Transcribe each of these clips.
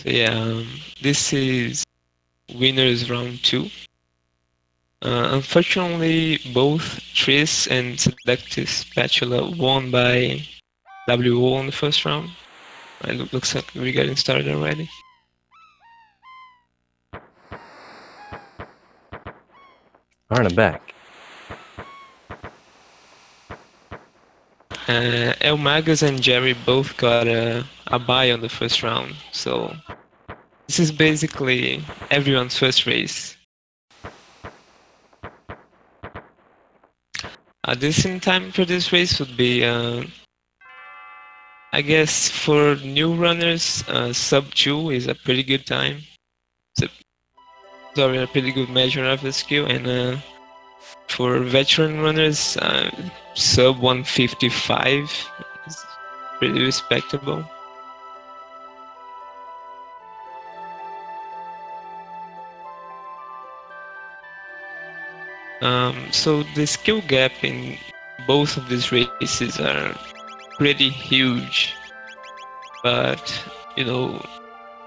So yeah, this is winners round 2. Unfortunately, both Triss and SeductiveSpatula won by WO on the first round. It looks like we're getting started already. Alright, I'm back. Magus and Jerry both got a bye on the first round, so this is basically everyone's first race. A decent time for this race would be, I guess, for new runners, sub 2 is a pretty good time. Sorry, a pretty good measure of the skill, and for veteran runners, sub 155 is pretty respectable. So the skill gap in both of these races are pretty huge, but you know,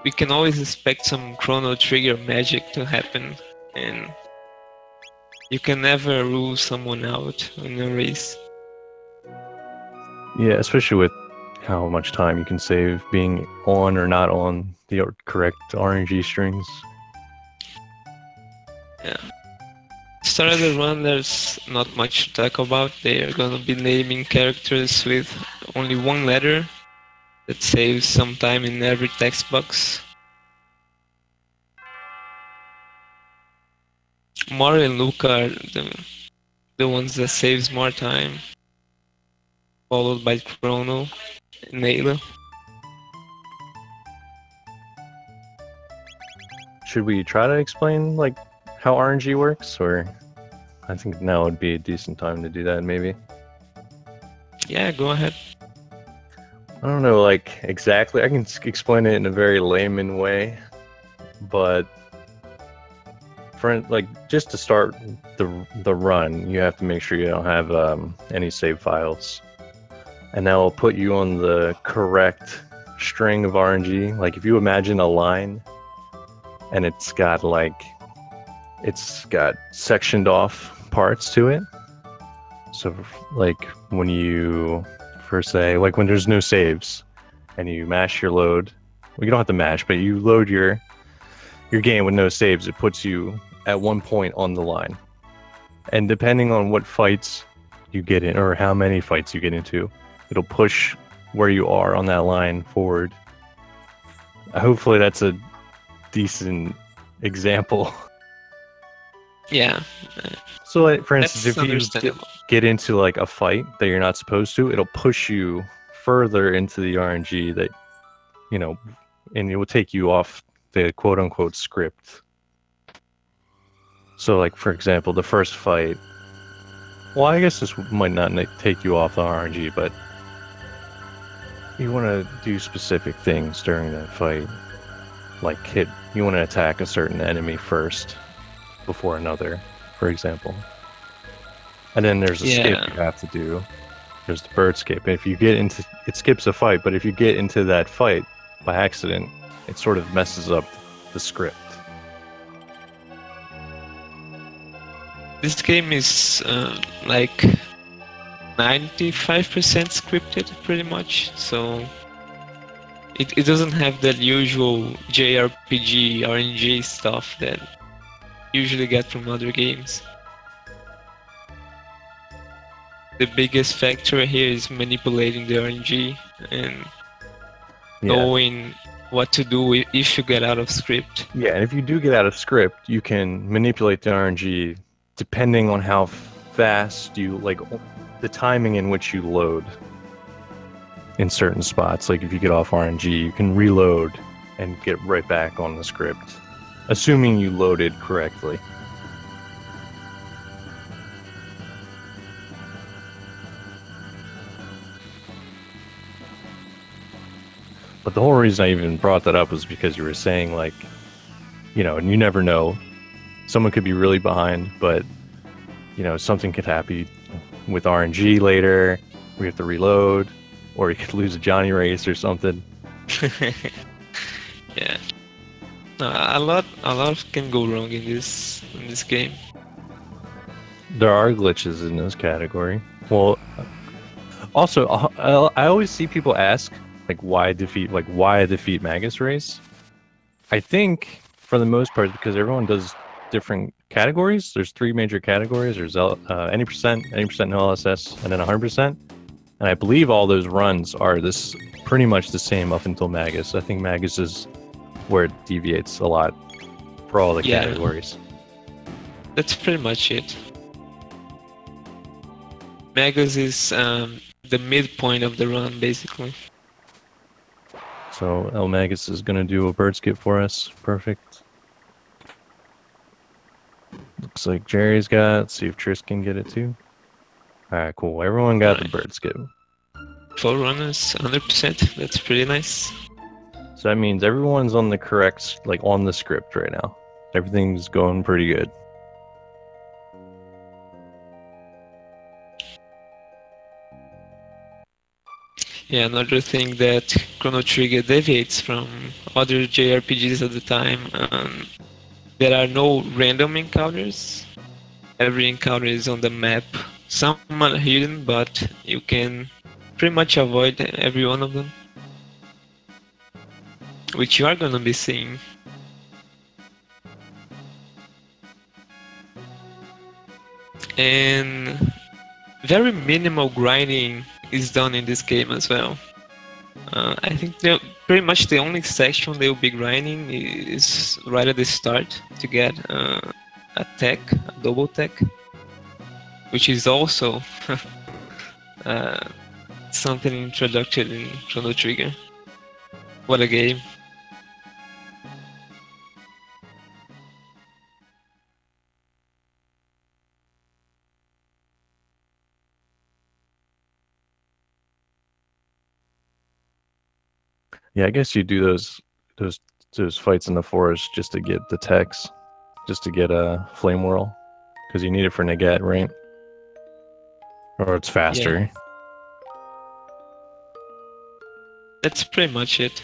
we can always expect some Chrono trigger magic to happen, and you can never rule someone out in a race. Yeah, especially with how much time you can save being on or not on the correct RNG strings. Yeah. Start of the run, there's not much to talk about. They are gonna be naming characters with only one letter. That saves some time in every text box. Mario and Luca are the ones that saves more time, followed by Chrono and Ayla. Should we try to explain like how RNG works, or I think now would be a decent time to do that, maybe? Yeah, go ahead. I don't know, like, exactly. I can explain it in a very layman way, but for like just to start the run, you have to make sure you don't have any save files, and that will put you on the correct string of RNG. Like if you imagine a line, and it's got sectioned off parts to it. So like when you first say, like when there's no saves and you mash your load, well, you don't have to mash, but you load your game with no saves, it puts you at one point on the line. And depending on what fights you get in or how many fights you get into, it'll push where you are on that line forward. Hopefully that's a decent example. Yeah. So like, for instance, if you get into like a fight that you're not supposed to, it'll push you further into the RNG that, you know, and it will take you off the quote-unquote script. So like, for example, the first fight, well, I guess this might not take you off the RNG, but you want to do specific things during that fight. Like you want to attack a certain enemy first before another, for example. And then there's a skip you have to do. There's the bird skip. If you get into it, skips a fight, but if you get into that fight by accident, it sort of messes up the script. This game is like 95% scripted, pretty much. So it doesn't have that usual JRPG RNG stuff that you usually get from other games. The biggest factor here is manipulating the RNG and knowing what to do if you get out of script. Yeah, and if you do get out of script, you can manipulate the RNG depending on how fast you, like, the timing in which you load in certain spots. Like if you get off RNG, you can reload and get right back on the script, assuming you loaded correctly. But the whole reason I even brought that up was because you were saying, like, you know, and you never know. Someone could be really behind, but, you know, something could happen with RNG later. We have to reload, or you could lose a Johnny race or something. Yeah. A lot can go wrong in this game. There are glitches in this category. Well, also, I always see people ask, like, why a defeat Magus race? I think, for the most part, because everyone does different categories. There's 3 major categories. There's any percent no LSS, and then 100%. And I believe all those runs are pretty much the same up until Magus. I think Magus is where it deviates a lot for all the categories. That's pretty much it. Magus is the midpoint of the run, basically. So elmagus is going to do a bird skip for us. Perfect. Looks like Jerry's got. Let's see if Triss can get it too. Alright, cool. Everyone got the bird skip. 4 runners, 100%. That's pretty nice. So that means everyone's on the correct, like on the script right now. Everything's going pretty good. Yeah, another thing that Chrono Trigger deviates from other JRPGs at the time, there are no random encounters. Every encounter is on the map. Some are hidden, but you can pretty much avoid every one of them, which you are gonna be seeing. And very minimal grinding is done in this game as well. I think pretty much the only section they will be grinding is right at the start to get a double tech, which is also something introduced in Chrono Trigger. What a game. Yeah, I guess you do those fights in the forest just to get the techs, just to get a flame whirl, because you need it for Nagant, right? Or it's faster. Yeah. That's pretty much it.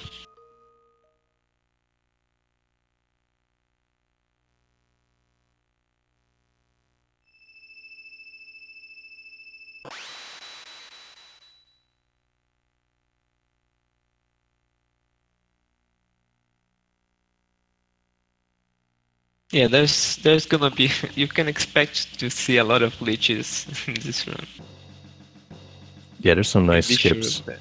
Yeah, there's gonna be you can expect to see a lot of glitches in this run. Yeah, there's some nice skips. Sure.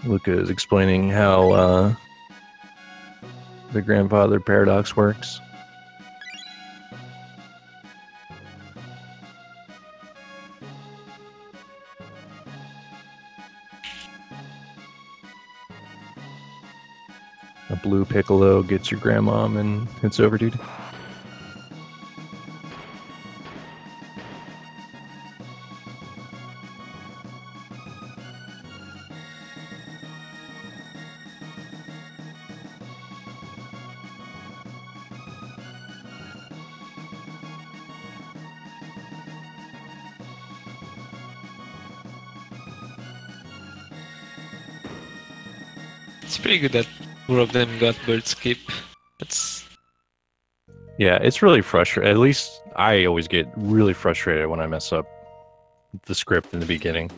Luca is explaining how the grandfather paradox works. A blue piccolo gets your grandmom and it's over, dude. It's pretty good that 4 of them got bird skip. Yeah, it's really frustrating. At least I always get really frustrated when I mess up the script in the beginning.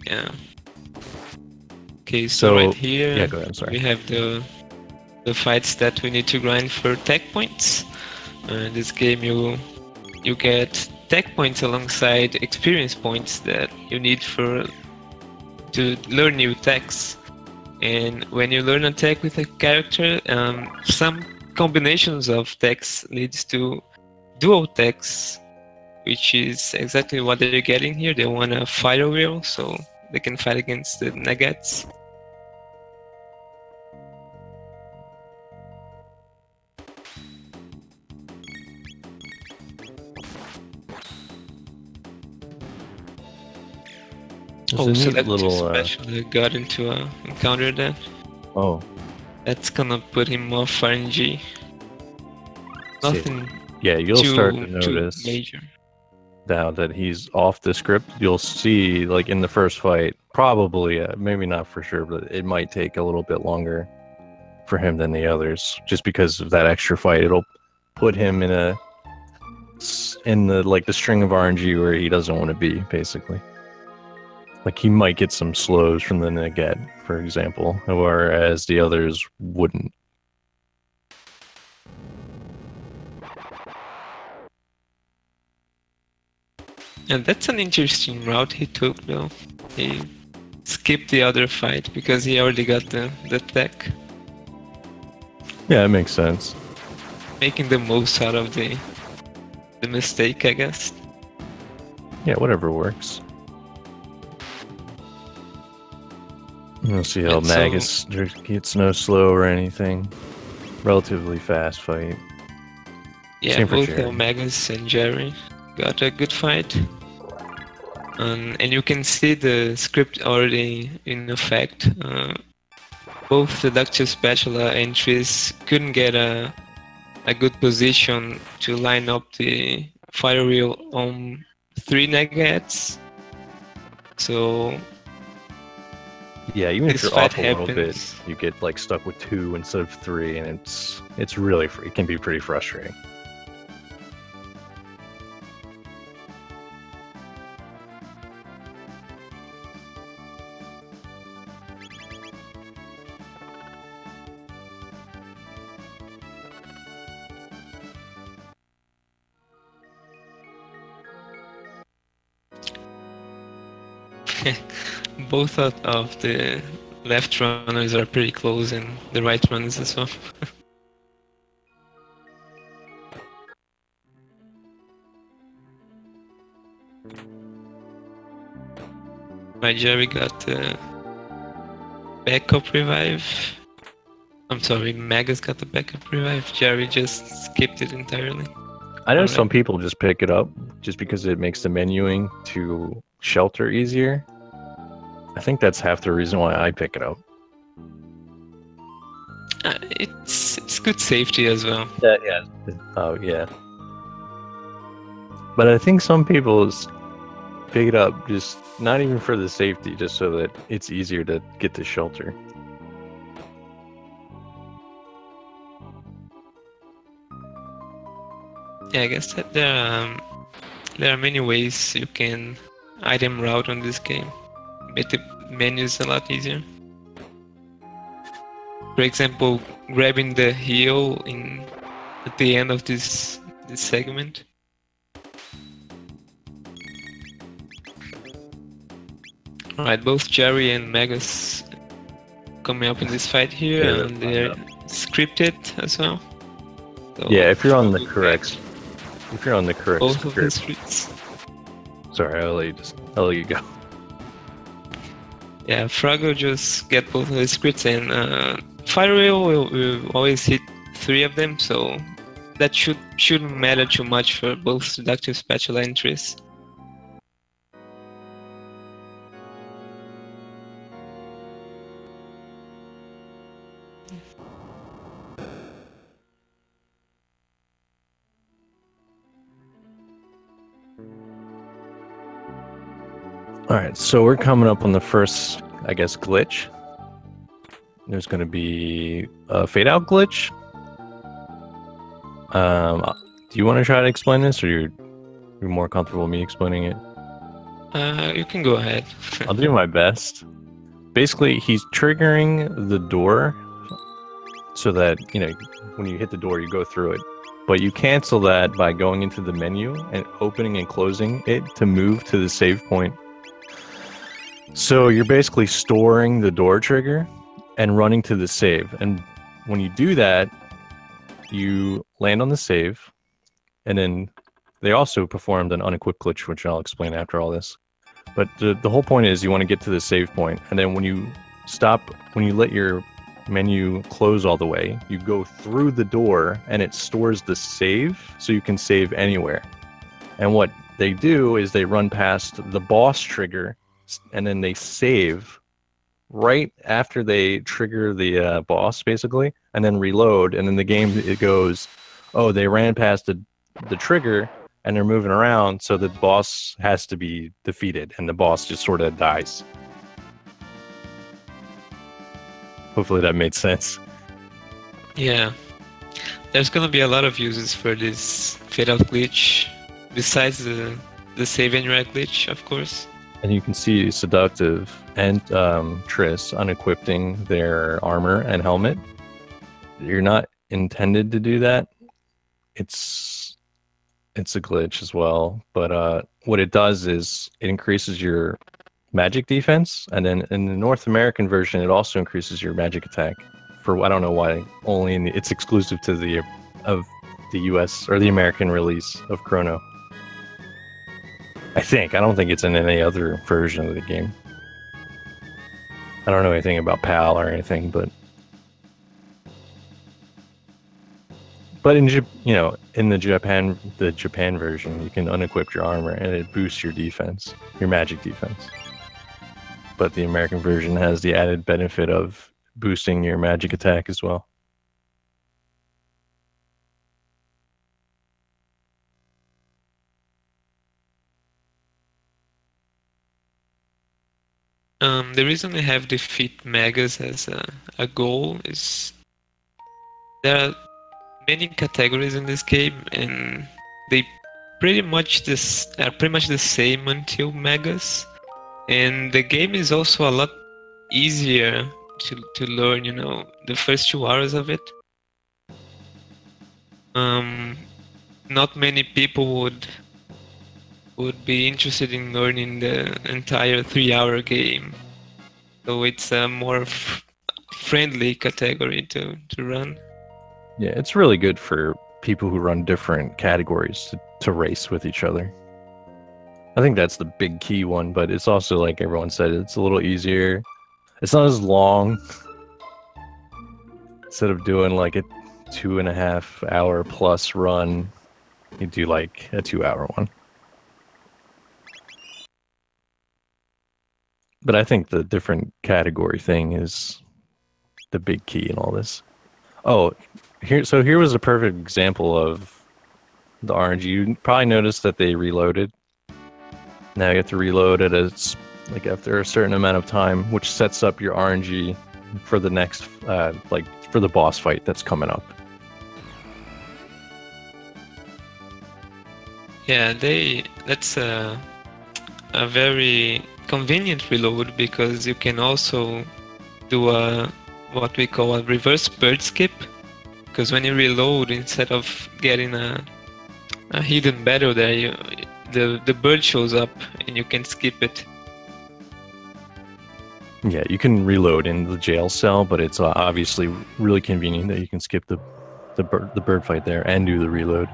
Yeah. Okay, so right here yeah, go ahead, I'm sorry. we have the fights that we need to grind for tech points. In this game you get tech points alongside experience points that you need to learn new techs. And when you learn a tech with a character, some combinations of techs leads to dual techs, which is exactly what they're getting here. They want a fire wheel so they can fight against the Nagats. There's Oh, a so neat that little. especially got into a encounter then. Oh, That's gonna put him off RNG. see, Nothing yeah, you'll start to too notice major. now that he's off the script. You'll see, like in the first fight, probably, maybe not for sure, but it might take a little bit longer for him than the others, just because of that extra fight. It'll put him in the string of RNG where he doesn't want to be, basically. Like he might get some slows from the Nugget, for example, whereas the others wouldn't. And that's an interesting route he took, though. He skipped the other fight because he already got the tech. Yeah, it makes sense. Making the most out of the mistake, I guess. Yeah, whatever works. We'll see how And so- Magus gets no slow or anything. Relatively fast fight. Yeah, Same for both Jerry. elmagus and Jerry got a good fight. And you can see the script already in effect. Both SeductiveSpatula and Triss couldn't get a good position to line up the fire wheel on 3 nuggets. So Yeah, even if this you're fight off a little bit, happens. you get like stuck with 2 instead of 3, and it's really it can be pretty frustrating. Both of the left runners are pretty close, and the right runners as well. My Jerry got the backup revive. I'm sorry, Magus got the backup revive. Jerry just skipped it entirely. I know Alright. some people just pick it up just because it makes the menuing to shelter easier. I think that's half the reason why I pick it up. It's good safety as well. Yeah. Oh, yeah. But I think some people pick it up just not even for the safety, just so that it's easier to get the shelter. Yeah, I guess that there are many ways you can item route on this game. Make the menus a lot easier. For example, grabbing the heal at the end of this segment. Alright, both Jerry and Magus coming up in this fight here, Yeah, and they're scripted as well. So Yeah, if you're on the both correct of the script. scripts. Sorry, I'll let you go. Yeah, Frog will just get both of the scripts, and Fire Wheel will always hit 3 of them, so that shouldn't matter too much for both SeductiveSpatula and Triss. Alright, so we're coming up on the first, I guess, glitch. There's going to be a fade out glitch. Do you want to try to explain this, or you're more comfortable with me explaining it? You can go ahead. I'll do my best. Basically, he's triggering the door so that, when you hit the door, you go through it. But you cancel that by going into the menu and opening and closing it to move to the save point. So you're basically storing the door trigger and running to the save. And when you do that, you land on the save. And then they also performed an unequipped glitch, which I'll explain after all this. But the whole point is you want to get to the save point. And then when you let your menu close all the way, you go through the door and it stores the save so you can save anywhere. And what they do is they run past the boss trigger and then they save right after they trigger the boss, basically, and then reload, and then the game, it goes, oh, they ran past the trigger, and they're moving around, so the boss has to be defeated, and the boss just sort of dies. Hopefully that made sense. Yeah. There's gonna be a lot of uses for this fade out glitch, besides the save and react glitch, of course. And you can see Seductive and Triss unequipping their armor and helmet. You're not intended to do that. It's a glitch as well. But what it does is it increases your magic defense, and then in the North American version, it also increases your magic attack. For I don't know why. Only it's exclusive to the US or the American release of Chrono. I don't think it's in any other version of the game. I don't know anything about PAL or anything, but in in the Japan version, you can unequip your armor and it boosts your defense, your magic defense. But the American version has the added benefit of boosting your magic attack as well. The reason I have defeat Magus as a goal is there are many categories in this game, and they pretty much the same until Magus, and the game is also a lot easier to learn. The first 2 hours of it. Not many people would be interested in learning the entire 3-hour game, so it's a more friendly category to run. Yeah, it's really good for people who run different categories to race with each other. I think that's the big key one, but it's also, like everyone said, it's a little easier. It's not as long. Instead of doing like a 2.5 hour plus run, you do like a 2-hour one. But I think the different category thing is the big key in all this. Oh, here was a perfect example of the RNG. You probably noticed that they reloaded. Now you have to reload it after a certain amount of time, which sets up your RNG for the next for the boss fight that's coming up. Yeah, that's a very convenient reload, because you can also do what we call a reverse bird skip, because when you reload, instead of getting a hidden battle there, the bird shows up and you can skip it. Yeah, you can reload in the jail cell, but it's obviously really convenient that you can skip the bird fight there and do the reload.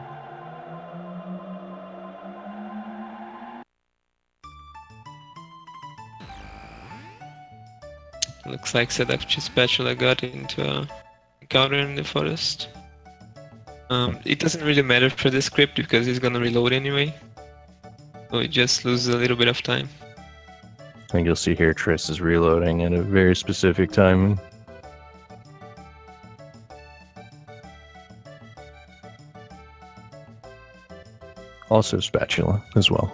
Looks like SeductiveSpatula got into a encounter in the forest. It doesn't really matter for the script because it's gonna reload anyway, so it just loses a little bit of time. I think you'll see here Triss is reloading at a very specific time. Also Spatula as well.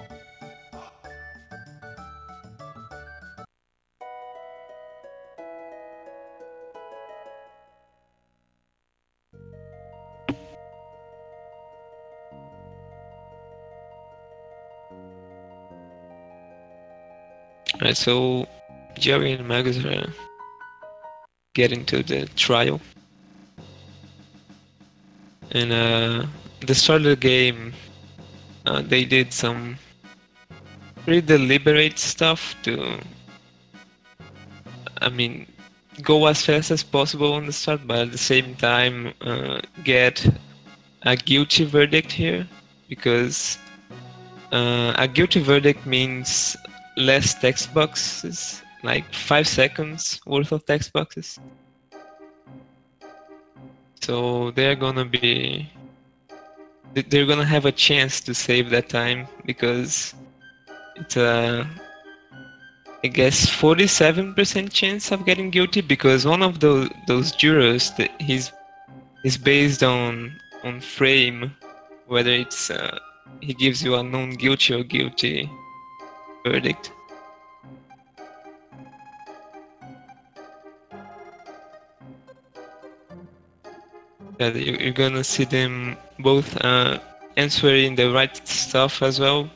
Alright, so Jerry and Magus are getting to the trial. And the start of the game, they did some pretty deliberate stuff to, go as fast as possible on the start, but at the same time get a guilty verdict here, because a guilty verdict means less text boxes, like 5 seconds worth of text boxes. So they're gonna have a chance to save that time, because it's I guess 47% chance of getting guilty, because one of those jurors that he's based on frame, whether it's he gives you a non guilty or guilty verdict. That you're gonna see them both answering the right stuff as well,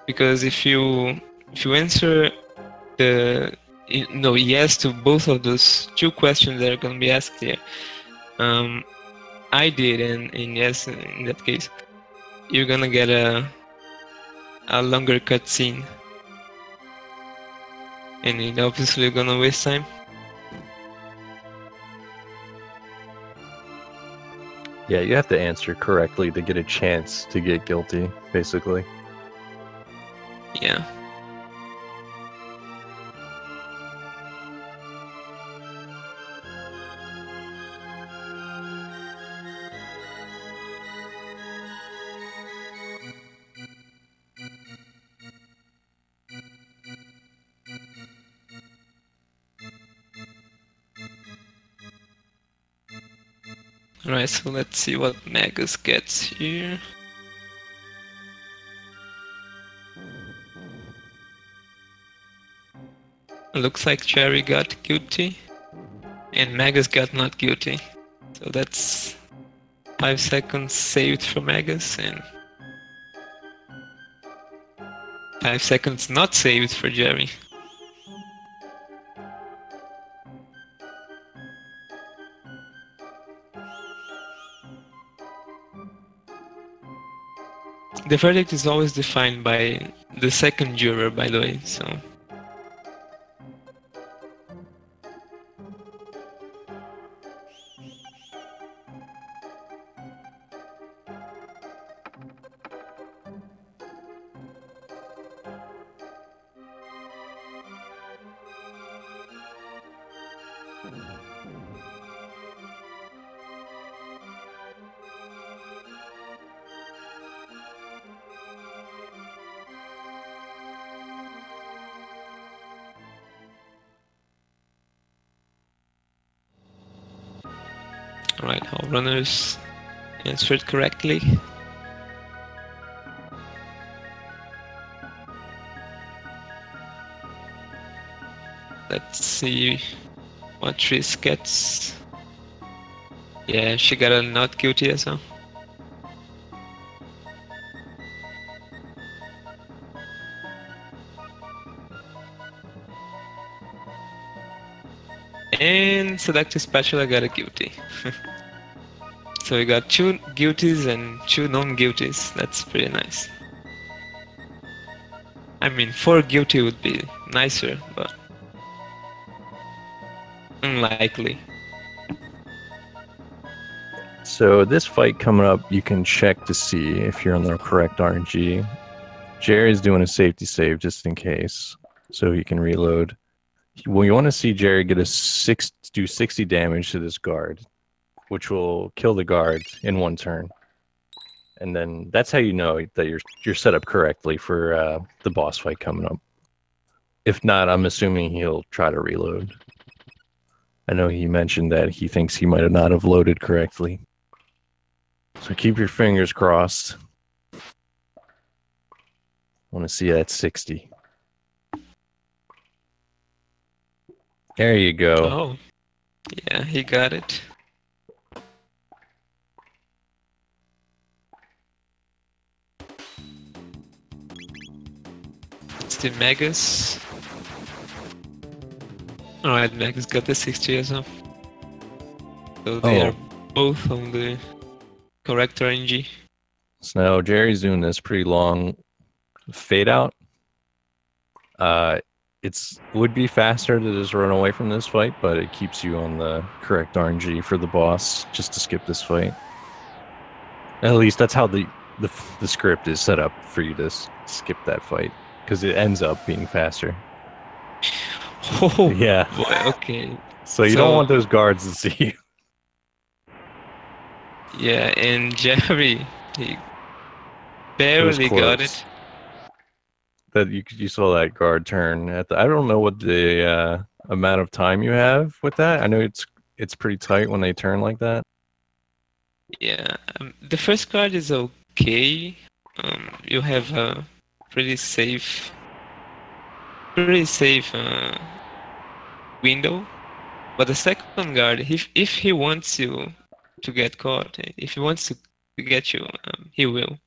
because if you answer yes to both of those two questions that are gonna be asked here, I did, and yes, in that case, you're gonna get a longer cutscene, and it obviously gonna waste time. Yeah, you have to answer correctly to get a chance to get guilty, basically. Yeah. Alright, so let's see what Magus gets here. Looks like Jerry got guilty, and Magus got not guilty. So that's 5 seconds saved for Magus, and 5 seconds not saved for Jerry. The verdict is always defined by the second juror, by the way, so... Alright, all runners answered correctly. Let's see what Triss gets. Yeah, she got a not guilty as well. And SeductiveSpatula got a guilty. So we got 2 guilties and 2 non-guilties. That's pretty nice. I mean, 4 guilty would be nicer, but unlikely. So this fight coming up, you can check to see if you're on the correct RNG. Jerry's doing a safety save just in case, so he can reload. Well, you want to see Jerry get do 60 damage to this guard, which will kill the guard in 1 turn. And then that's how you know that you're set up correctly for the boss fight coming up. If not, I'm assuming he'll try to reload. I know he mentioned that he thinks he might not have loaded correctly. So keep your fingers crossed. I want to see that 60. There you go. Oh, yeah, he got it. It's the Magus. Alright, Magus got the 60 as well. So they are both on the correct RNG. So now Jerry's doing this pretty long fade out. It would be faster to just run away from this fight, but it keeps you on the correct RNG for the boss just to skip this fight. At least that's how the script is set up for you to skip that fight, because it ends up being faster. Oh, yeah. Boy, okay. So you don't want those guards to see you. Yeah, and Jerry, he barely got it. that you saw that guard turn at the. I don't know what the amount of time you have with that. I know it's pretty tight when they turn like that. Yeah, the first guard is okay. You have a pretty safe window, but the second guard, if he wants you to get caught, if he wants to get you, he will.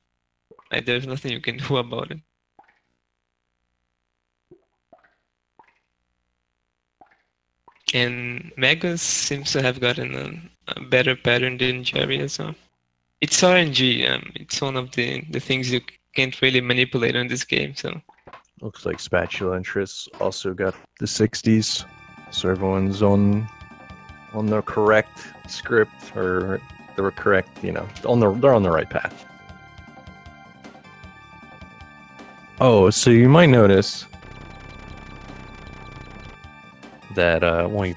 Like, there's nothing you can do about it. And Magus seems to have gotten a better pattern than Jerry as well. It's RNG. It's one of the things you can't really manipulate in this game. So looks like Spatula and Triss also got the 60s, so everyone's on the correct script, or the correct, they're on the right path. Oh, so you might notice that, well, you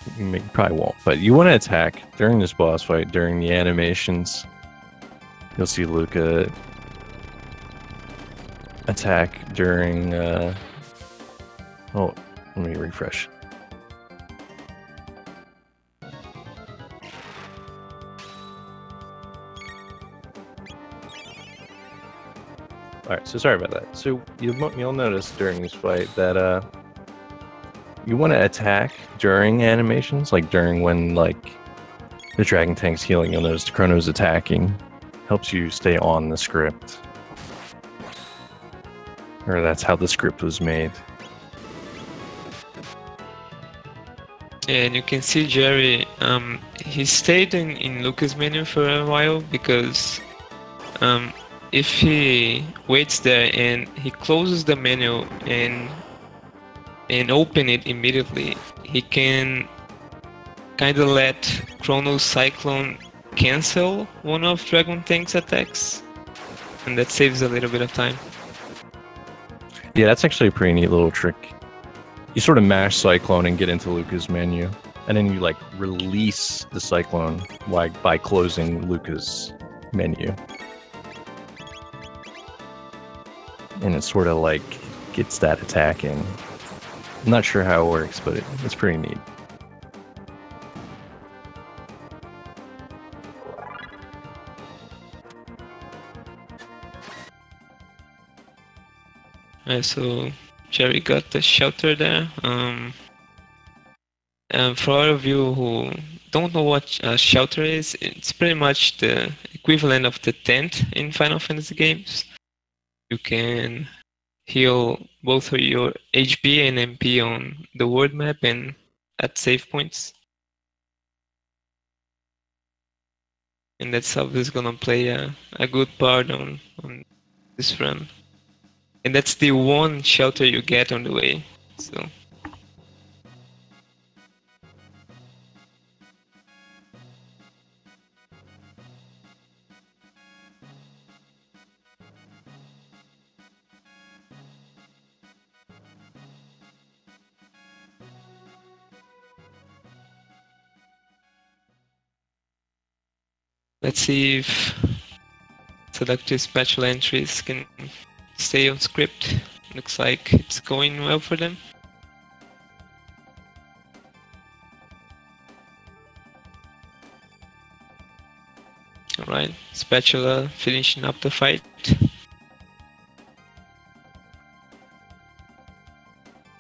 probably won't, but you want to attack during this boss fight, during the animations. You'll see Luca attack during, oh, let me refresh. Alright, so sorry about that. So you'll notice during this fight that, you want to attack during animations, like during when, like, the Dragon Tank's healing. You'll notice Chrono's attacking. Helps you stay on the script. Or that's how the script was made. and you can see Jerry, he stayed in Luca's menu for a while because if he waits there and he closes the menu and open it immediately, he can kind of let Chrono's Cyclone cancel one of Dragon Tank's attacks, and that saves a little bit of time. Yeah, that's actually a pretty neat little trick. You sort of mash Cyclone and get into Luca's menu, and then you like release the Cyclone by closing Luca's menu. And it sort of like gets that attack in. I'm not sure how it works, but it's pretty neat. So Jerry got the shelter there. And for all of you who don't know what a shelter is, it's pretty much the equivalent of the tent in Final Fantasy games. You can heal both of your HP and MP on the world map and at save points. And that's obviously gonna play a good part on this run. And that's the one shelter you get on the way. So let's see if SeductiveSpatula entries can stay on script. Looks like it's going well for them. Alright, Spatula finishing up the fight.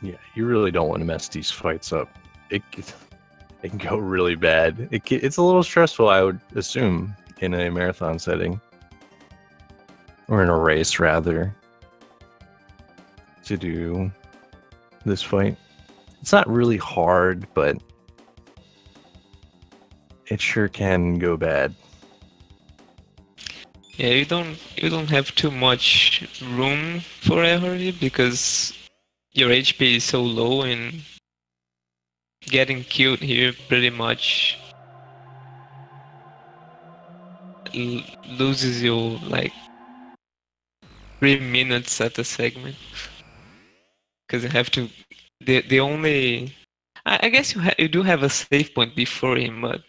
Yeah, you really don't want to mess these fights up. It can go really bad. It's a little stressful, I would assume, in a marathon setting. Or in a race, rather, to do this fight. It's not really hard, but it sure can go bad. Yeah, you don't have too much room for error because your HP is so low, and getting killed here pretty much loses you like 3 minutes at a segment, because you have to. The only, I guess you do have a save point before him, but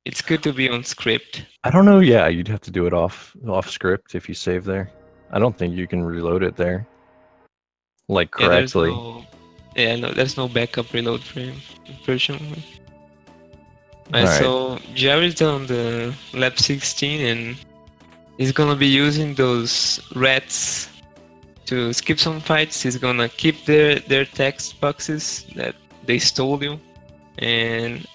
it's good to be on script. I don't know. Yeah, you'd have to do it off script if you save there. I don't think you can reload it there. like Yeah, correctly. there's no backup reload for him, unfortunately. All right. So Jerry's on the lap 16 and he's gonna be using those rats to skip some fights. He's gonna keep their text boxes that they stole you, and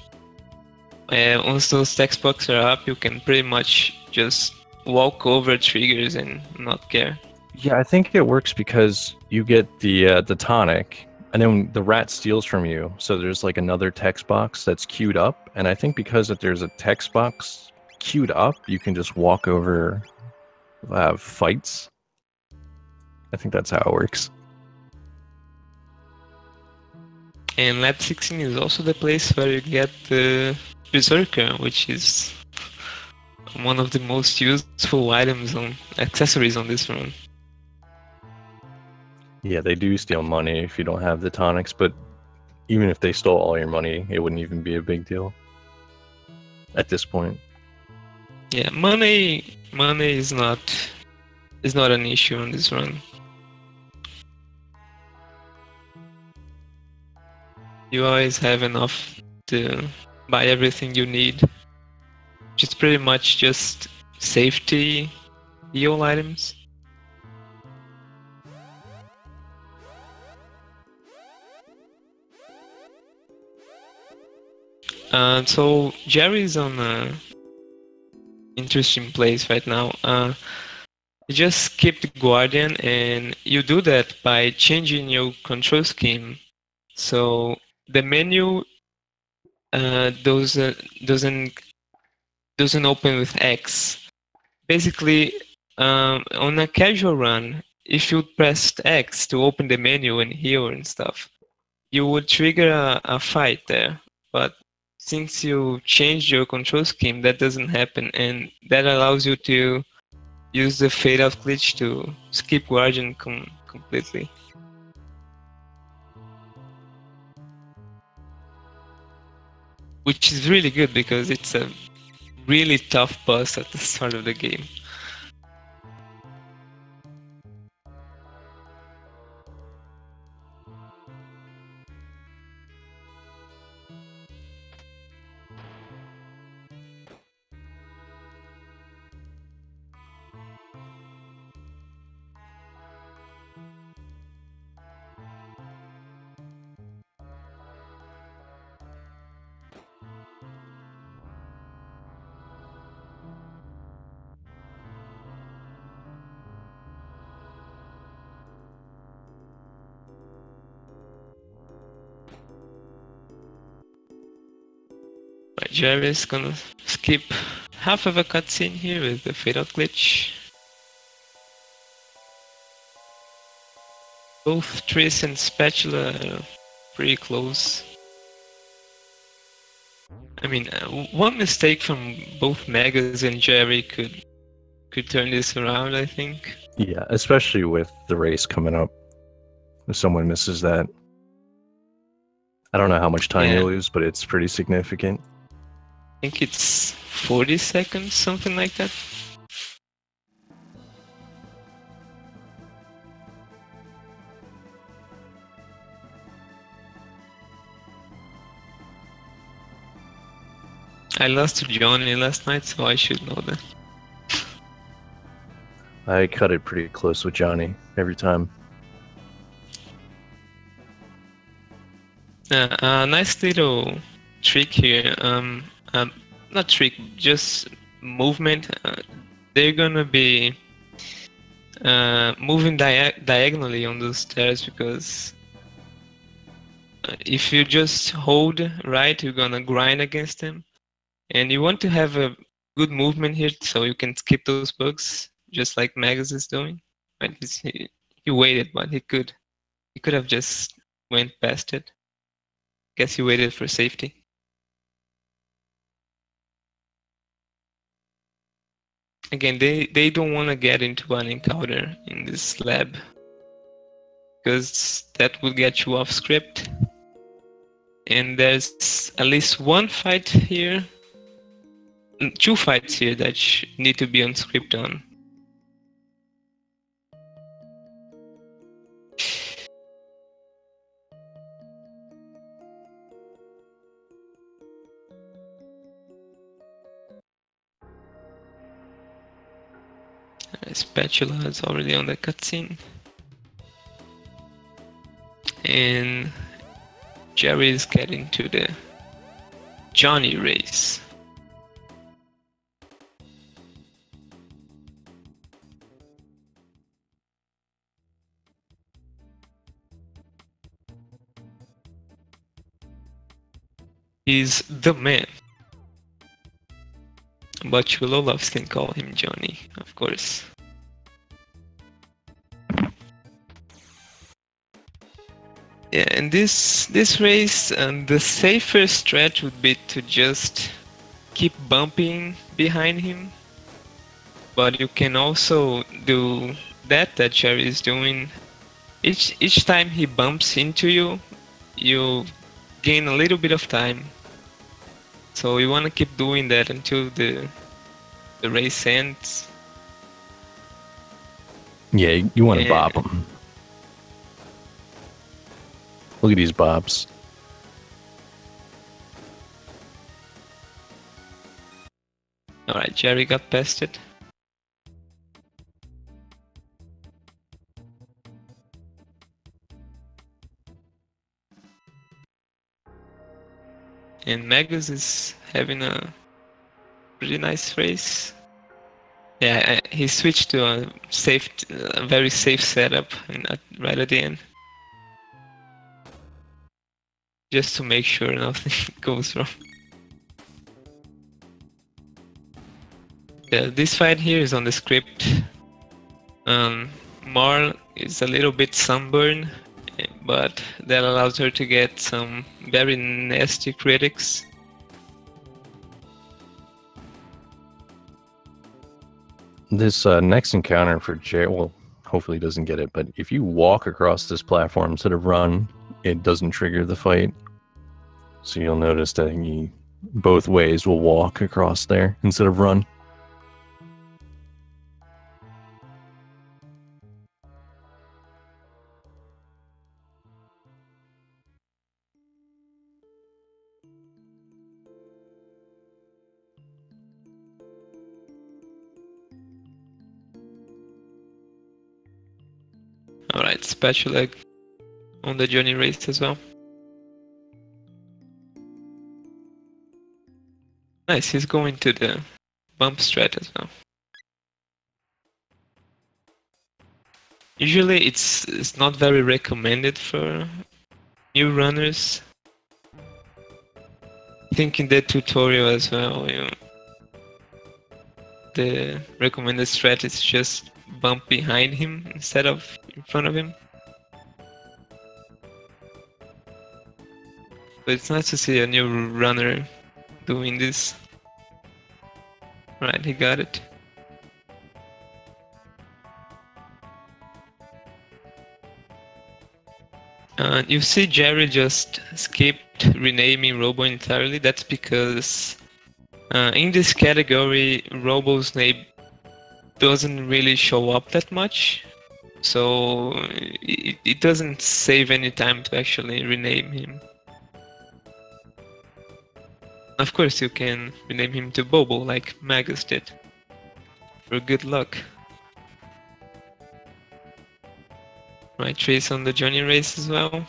once those text boxes are up, you can pretty much just walk over triggers and not care. Yeah, I think it works because you get the tonic, and then the rat steals from you. So there's like another text box that's queued up, and I think because if there's a text box queued up, you can just walk over fights. I think that's how it works. And lap 16 is also the place where you get the Berserker, which is one of the most useful items on accessories on this run. Yeah, they do steal money if you don't have the tonics, but even if they stole all your money, it wouldn't even be a big deal at this point. Yeah, money is not an issue on this run. You always have enough to buy everything you need, which is pretty much just safety heal items. So Jerry's on a interesting place right now. You just skip the Guardian, and you do that by changing your control scheme. So the menu doesn't open with X. Basically, on a casual run, if you pressed X to open the menu and heal and stuff, you would trigger a fight there. But since you changed your control scheme, that doesn't happen, and that allows you to use the fade out glitch to skip Guardian completely. Which is really good because it's a really tough boss at the start of the game. Right, Jerry is gonna skip half of a cutscene here with the fade out glitch. Both Triss and Spatula are pretty close. I mean, one mistake from both Magus and Jerry could turn this around, I think. Yeah, especially with the race coming up. If someone misses that, I don't know how much time you lose, but it's pretty significant. I think it's 40 seconds, something like that. I lost to Johnny last night, so I should know that. I cut it pretty close with Johnny every time. Nice little trick here. Not trick, just movement. They're gonna be moving diagonally on those stairs because if you just hold right, you're gonna grind against them. And you want to have a good movement here so you can skip those bugs, just like Magus is doing. Right? He waited, but he could have just went past it. Guess he waited for safety. Again, they don't want to get into an encounter in this lab because that will get you off script. And there's at least one fight here, two fights here that need to be on script on. Spatula is already on the cutscene. And Jerry is getting to the Johnny race. He's the man. But Chulolovs can call him Johnny, of course. Yeah, and this race, the safer strat would be to just keep bumping behind him. But you can also do that Jerry is doing. Each time he bumps into you, you gain a little bit of time. So you want to keep doing that until the race ends. Yeah, you want to bop him. Look at these bops. Alright, Jerry got past it. And Magus is having a pretty nice race. Yeah, he switched to a very safe setup right at the end. Just to make sure nothing goes wrong. Yeah, this fight here is on the script. Marl is a little bit sunburned, but that allows her to get some very nasty critics. This next encounter for Jay, well, hopefully he doesn't get it, but if you walk across this platform instead of run, it doesn't trigger the fight. So you'll notice that he both ways will walk across there instead of run. Alright, Spatula on the Johnny race as well. Nice, he's going to the bump strat as well. Usually it's not very recommended for new runners. I think in the tutorial as well, the recommended strat is just bump behind him instead of in front of him. But it's nice to see a new runner doing this. Right, he got it. You see Jerry just skipped renaming Robo entirely. That's because in this category, Robo's name doesn't really show up that much. So it doesn't save any time to actually rename him. Of course, you can rename him to Bobo like Magus did. For good luck. Right, Triss on the Johnny race as well.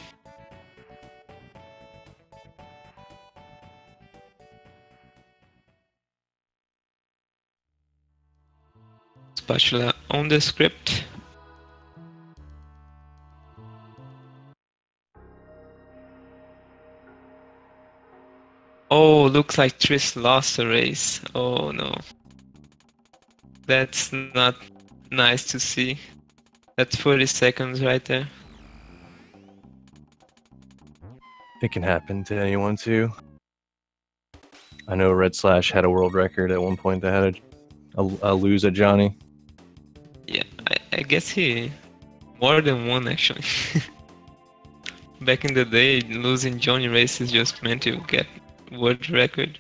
Spatula on the script. Oh, looks like Triss lost the race. Oh no. That's not nice to see. That's 40 seconds right there. It can happen to anyone too. I know Red Slash had a world record at one point that had a lose at Johnny. Yeah, I guess he more than one actually. Back in the day, losing Johnny races just meant you get world record.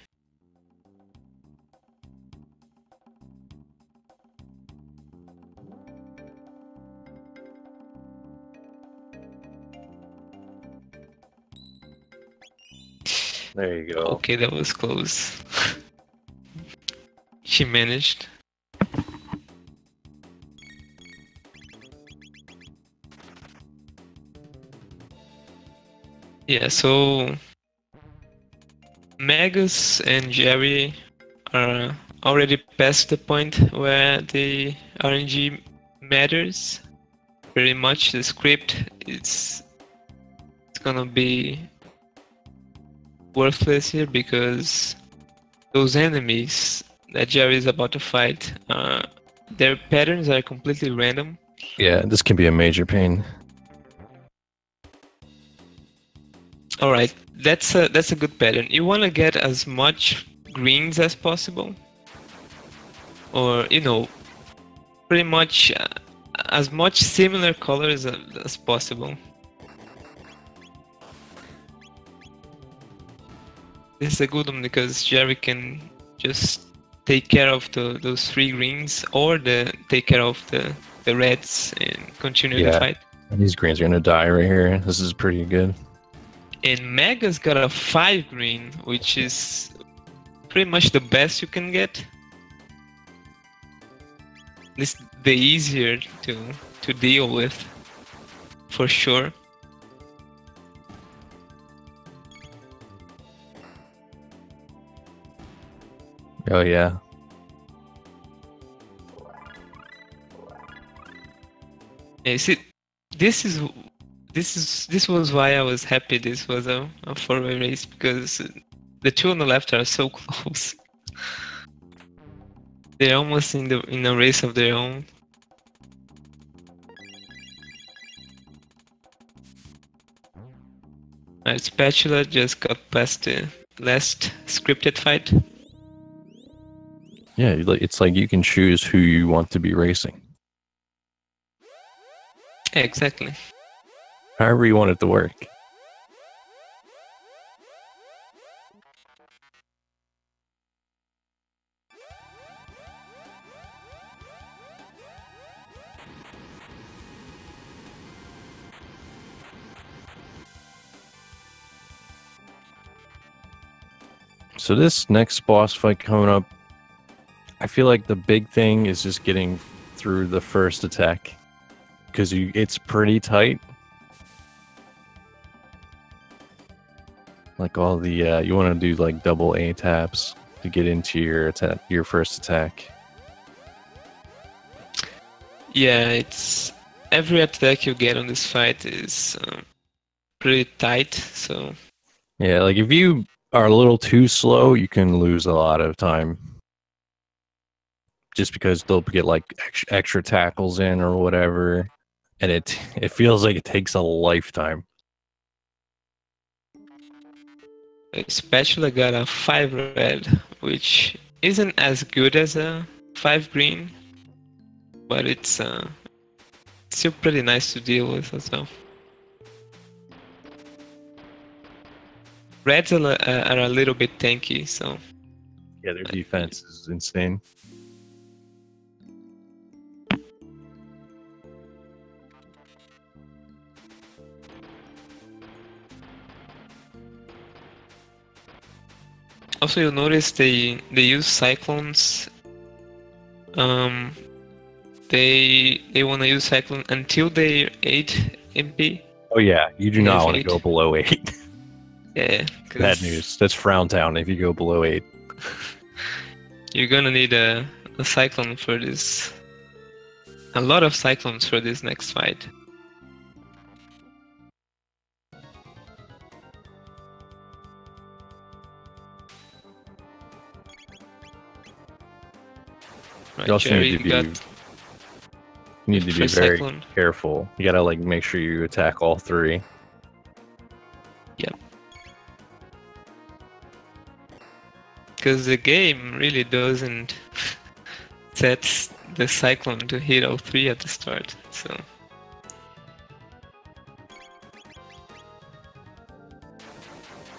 There you go. Okay, that was close. She managed. Yeah, so Magus and Jerry are already past the point where the RNG matters. Pretty much the script it's gonna be worthless here because those enemies that Jerry is about to fight, their patterns are completely random. Yeah, this can be a major pain. All right, that's a good pattern. You want to get as much greens as possible, or pretty much as much similar colors as possible. This is a good one because Jerry can just take care of those 3 greens or take care of the reds and continue the fight. And these greens are gonna die right here. This is pretty good. And Magus got a 5 green, which is pretty much the best you can get. This the easier to deal with, for sure. Oh yeah. Yeah, see, this was why I was happy this was a 4-way race, because the 2 on the left are so close. They're almost in a race of their own. Alright, Spatula just got past the last scripted fight. Yeah, it's like you can choose who you want to be racing. Yeah, exactly. However you want it to work. So this next boss fight coming up, I feel like the big thing is just getting through the first attack, because it's pretty tight. Like all the you want to do like double A taps to get into your first attack. Yeah, it's every attack you get on this fight is pretty tight. So yeah, like if you are a little too slow, you can lose a lot of time. Just because they'll get like extra tackles in or whatever, and it feels like it takes a lifetime. Spatula got a 5 red, which isn't as good as a 5 green, but it's still pretty nice to deal with as well. Reds are a little bit tanky, so Yeah, their defense is insane. also you'll notice they use cyclones. They want to use cyclone until they're 8 MP. Oh yeah, you do not want to go below 8. Yeah, bad news. That's Frowntown if you go below 8. You're gonna need a cyclone for this. A lot of cyclones for this next fight. Right, You also Jerry need to be, got very cyclone. careful. You gotta like make sure you attack all 3. Yep. Because the game really doesn't set the cyclone to hit all 3 at the start, so.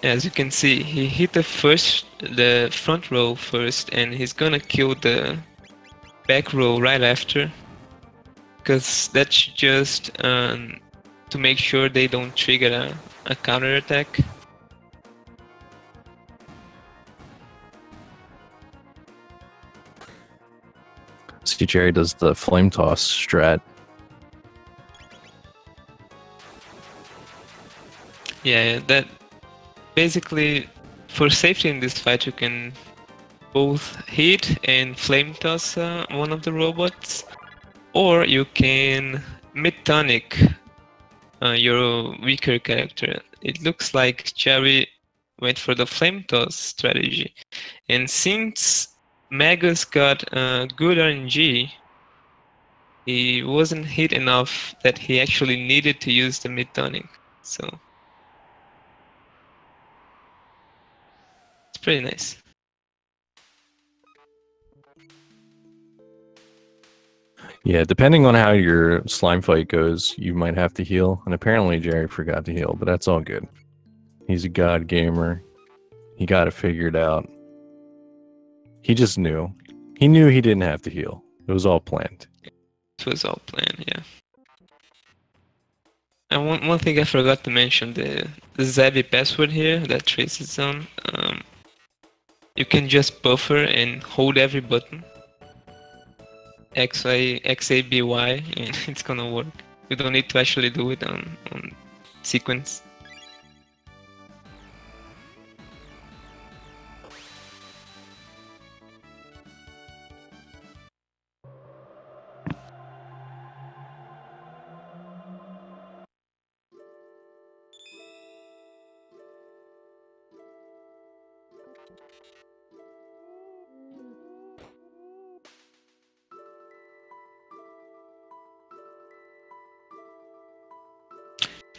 As you can see, he hit the front row first, and he's gonna kill the back row right after, because that's just to make sure they don't trigger a counter attack. See, Jerry does the flame toss strat. Yeah, that basically for safety in this fight you can both hit and flame toss one of the robots, or you can mid-tonic your weaker character. It looks like Jerry went for the flame toss strategy, and since Magus got good RNG, he wasn't hit enough that he actually needed to use the mid-tonic. So it's pretty nice. Yeah, depending on how your slime fight goes, you might have to heal. And apparently Jerry forgot to heal, but that's all good. He's a god gamer. He got it figured out. He just knew. He knew he didn't have to heal. It was all planned. It was all planned, yeah. And one thing I forgot to mention, the Zabi password here that Triss is on. You can just buffer and hold every button. XABY, and it's gonna work. You don't need to actually do it on sequence.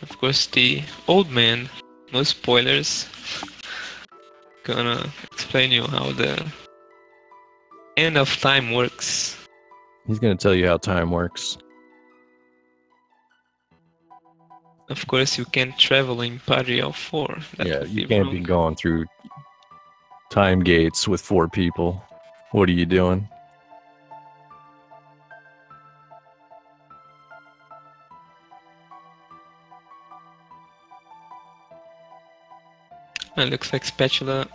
Of course, the old man, no spoilers, gonna explain you how the end of time works. He's going to tell you how time works. Of course, you can't travel in party of 4. Yeah, you can't be going through time gates with 4 people. What are you doing? It looks like Spatula.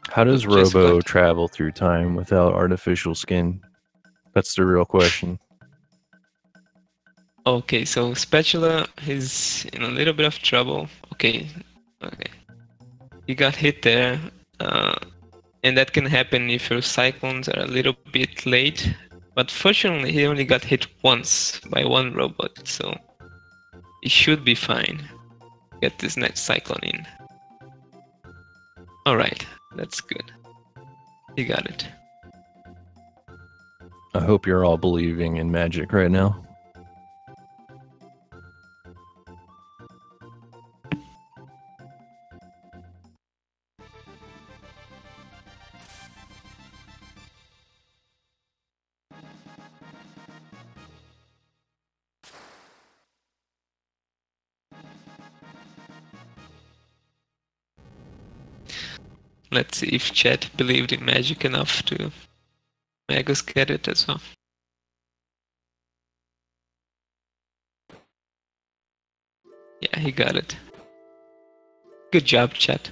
How does Robo travel through time without artificial skin? That's the real question. Okay, so Spatula is in a little bit of trouble. Okay. He got hit there. And that can happen if your cyclones are a little bit late. But fortunately, he only got hit once by one robot, so he should be fine. Get this next cyclone in. Alright, that's good. He got it. I hope you're all believing in magic right now. Let's see if chat believed in magic enough to Magus get it as well. Yeah, he got it. Good job, chat.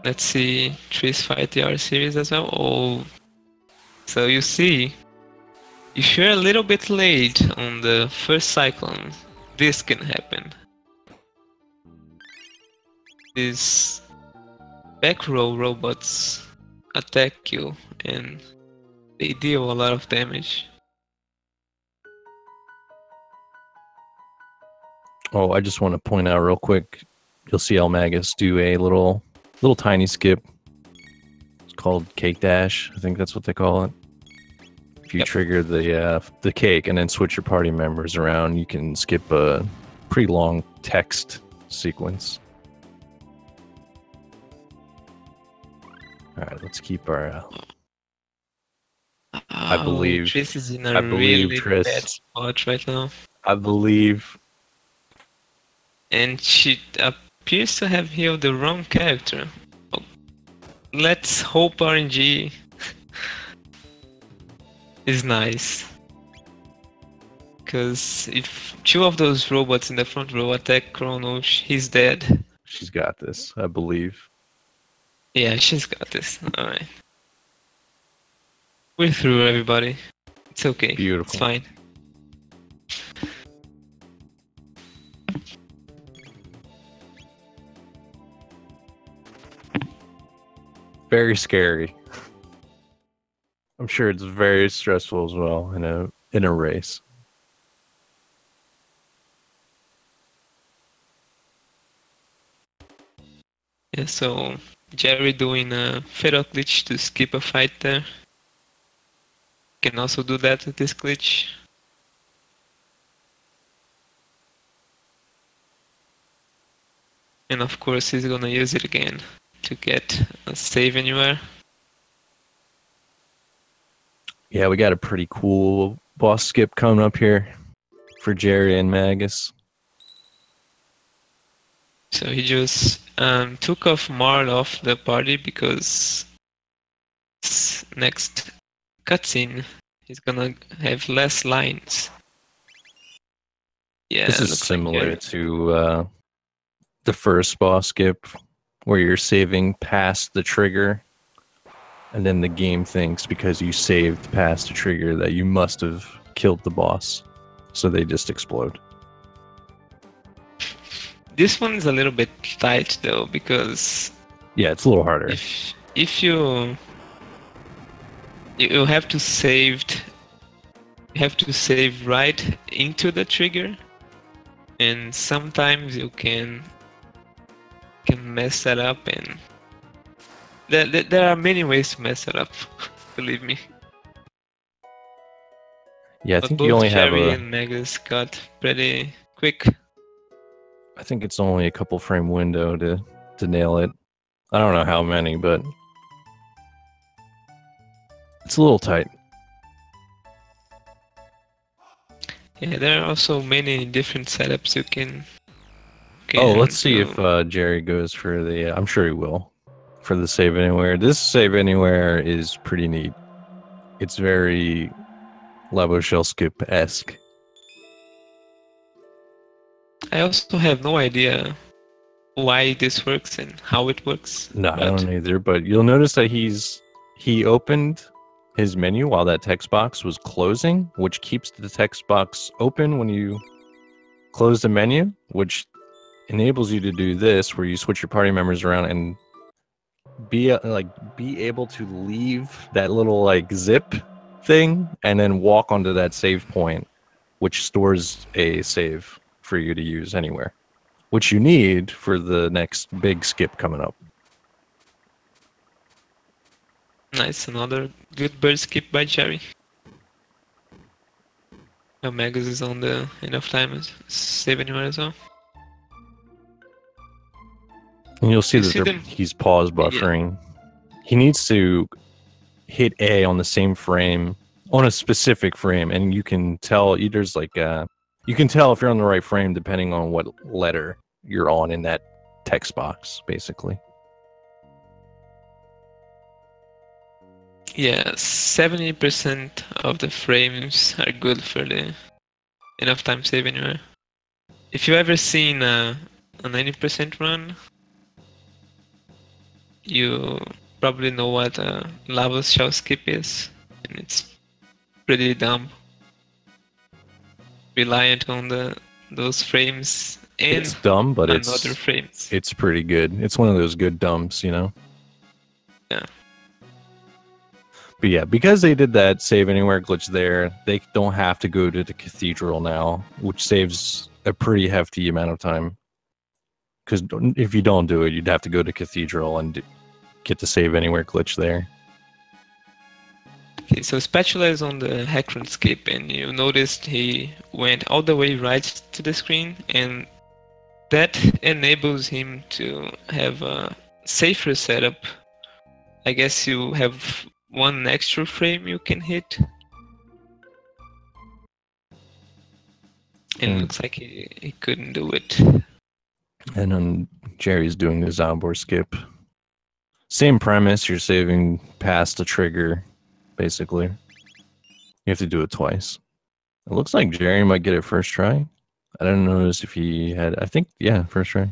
Let's see Triss fight the R series as well. Oh, so you see, if you're a little bit late on the first cyclone, this can happen. These back row robots attack you and they deal a lot of damage. Oh, I just want to point out real quick, you'll see elmagus do a little tiny skip. It's called cake dash. I think that's what they call it. If you trigger the cake and then switch your party members around, you can skip a pretty long text sequence. All right, let's keep our. I believe Triss is in a really bad spot right now. I believe. And she appears to have healed the wrong character. Oh, let's hope RNG is nice. Because if 2 of those robots in the front row attack Chrono, he's dead. She's got this, I believe. Yeah, she's got this. Alright. We're through, everybody. It's okay. Beautiful. It's fine. Very scary. I'm sure it's very stressful as well in a race. Yeah, so Jerry doing a fatal glitch to skip a fight there. Can also do that with this glitch. And of course he's gonna use it again to get a save anywhere. Yeah, we got a pretty cool boss skip coming up here for Jerry and Magus. So he just took off Marl off the party because next cutscene he's gonna have less lines. Yeah, this is similar to the first boss skip where you're saving past the trigger and then the game thinks because you saved past the trigger that you must have killed the boss, so they just explode. This one's a little bit tight though, because yeah, it's a little harder. If you have to save right into the trigger, and sometimes you can mess that up, and there are many ways to mess it up. Believe me. Yeah, I but think both you only have Jerry and Magus got pretty quick. I think it's only a couple frame window to nail it. I don't know how many, but it's a little tight. Yeah, there are also many different setups you can oh, let's see if Jerry goes for the... I'm sure he will. For the save anywhere. This save anywhere is pretty neat. It's very Labo Shell Skip-esque. I also have no idea why this works and how it works. No, I don't either, but you'll notice that he opened his menu while that text box was closing, which keeps the text box open when you close the menu, which enables you to do this, where you switch your party members around and be able to leave that little zip thing and then walk onto that save point, which stores a save for you to use anywhere, which you need for the next big skip coming up. Nice, another good bird skip by Jerry. Now Magus is on the enough time to save anywhere as well. And you'll see that he's pause buffering. Yeah. He needs to hit A on the same frame, on a specific frame, and you can tell there's you can tell if you're on the right frame depending on what letter you're on in that text box, basically. Yeah, 70% of the frames are good for the enough time save anywhere. If you've ever seen a 90% run, you probably know what a Labo Shell Skip is, and it's pretty dumb. Reliant on those frames and it's dumb, but other frames. It's pretty good. It's one of those good dumps, you know? Yeah. But yeah, because they did that save anywhere glitch there, they don't have to go to the cathedral now, which saves a pretty hefty amount of time. Because if you don't do it, you'd have to go to cathedral and get the save anywhere glitch there. Okay, so Spatula is on the Hackron skip, and you noticed he went all the way right to the screen, and that enables him to have a safer setup. I guess you have one extra frame you can hit. And it looks like he couldn't do it. And then Jerry's doing the Zombor skip. Same premise, you're saving past the trigger, basically. You have to do it twice. It looks like Jerry might get it first try. I didn't notice if he had... I think, yeah, first try.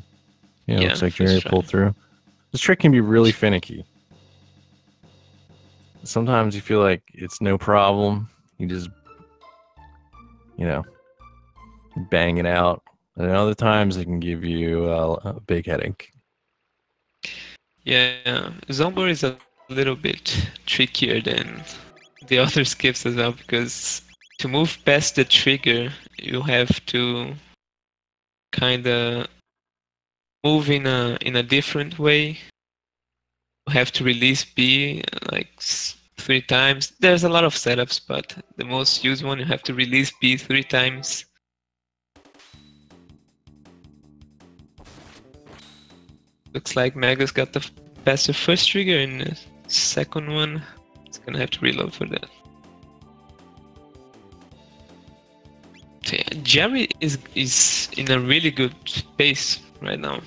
Yeah, it looks like Jerry pulled through. This trick can be really finicky. sometimes you feel like it's no problem. You just, you know, bang it out. And other times it can give you a big headache. Yeah, Zombor is a little bit trickier than the other skips as well, because to move past the trigger, you have to kind of move in a different way. You have to release B like 3 times. There's a lot of setups, but the most used one, you have to release B 3 times. Looks like Magus got past the first trigger, and the second one, it's gonna have to reload for that. So yeah, Jerry is in a really good pace right now,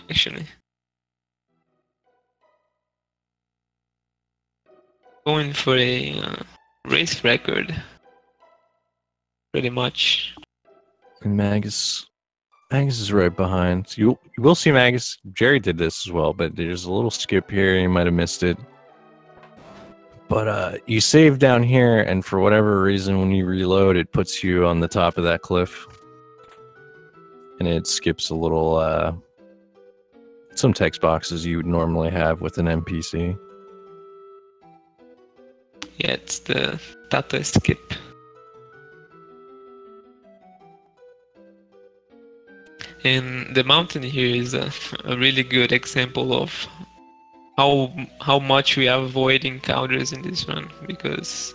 actually. Going for a race record, pretty much. And Magus is right behind. You will see Magus. Jerry did this as well, but there's a little skip here. You might have missed it. But you save down here, and for whatever reason, when you reload, it puts you on the top of that cliff. And it skips a little, some text boxes you would normally have with an NPC. Yeah, it's the Tata skip. And the mountain here is a really good example of how much we avoid encounters in this run, because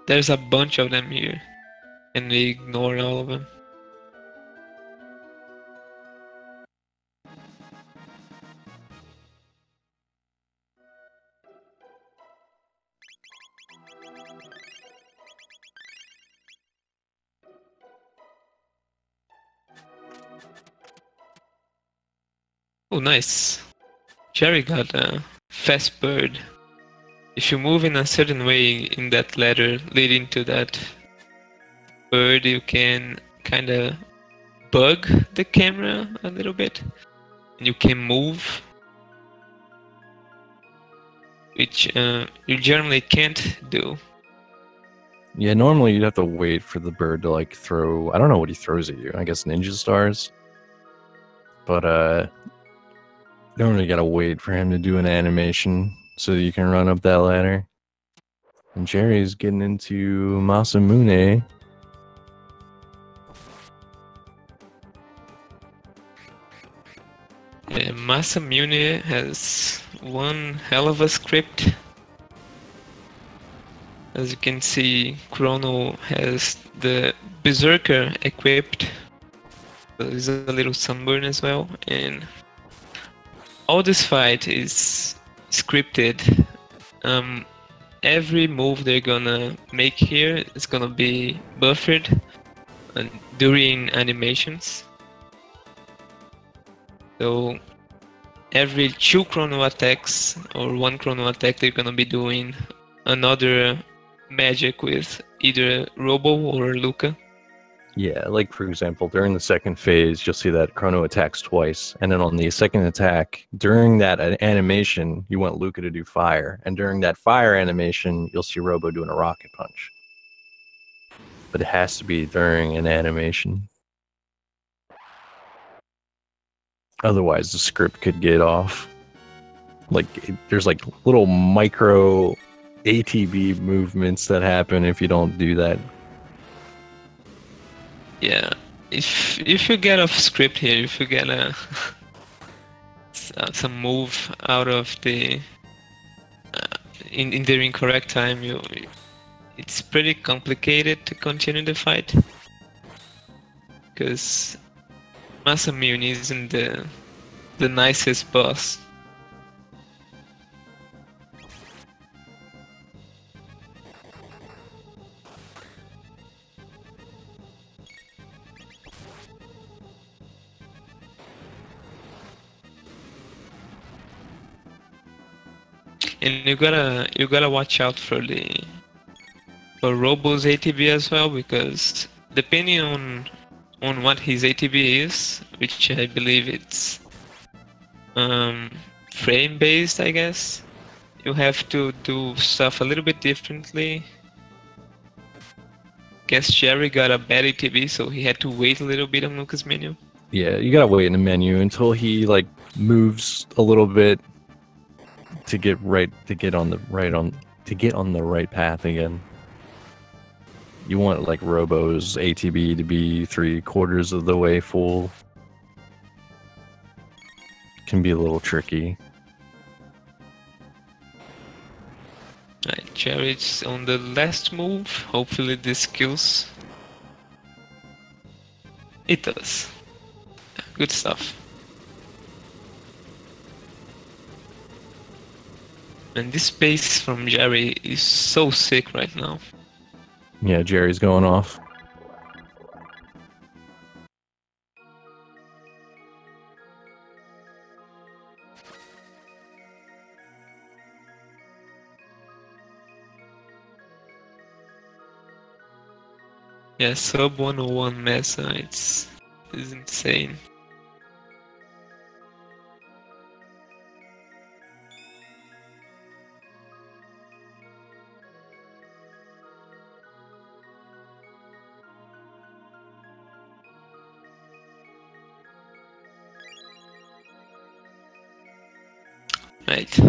there's a bunch of them here and we ignore all of them. Oh, nice. Jerry got a fast bird. If you move in a certain way in that ladder leading to that bird, you can kind of bug the camera a little bit. And you can move, which you generally can't do. Yeah, normally you'd have to wait for the bird to like throw. I don't know what he throws at you. I guess ninja stars. But you don't really gotta wait for him to do an animation so that you can run up that ladder. And Jerry's getting into Masamune. Masamune has one hell of a script. As you can see, Chrono has the Berserker equipped. So there's a little sunburn as well, and all this fight is scripted. Every move they're gonna make here is gonna be buffered during animations. So every 2 Chrono attacks or 1 Chrono attack, they're gonna be doing another magic with either Robo or Luca. Yeah, like for example, during the second phase, you'll see that Chrono attacks twice, and then on the second attack, during that animation, you want Luca to do fire, and during that fire animation, you'll see Robo doing a rocket punch. But it has to be during an animation. Otherwise, the script could get off. Like, there's like little micro ATB movements that happen if you don't do that. Yeah, if you get off script here, if you get some move out of the in the incorrect time, it's pretty complicated to continue the fight, because Masamune isn't the nicest boss. And you gotta watch out for Robo's ATB as well, because depending on what his ATB is, which I believe it's frame based, I guess, you have to do stuff a little bit differently. Guess Jerry got a bad ATB, so he had to wait a little bit on Lucas' menu. Yeah, you gotta wait in the menu until he like moves a little bit to get on the right path again. You want like Robo's ATB to be 3/4 of the way full. Can be a little tricky. Alright, Jerry's on the last move. Hopefully this kills. It does. Good stuff. And this pace from Jerry is so sick right now. Yeah, Jerry's going off. Yeah, sub 101 Mesa, it's insane. Right.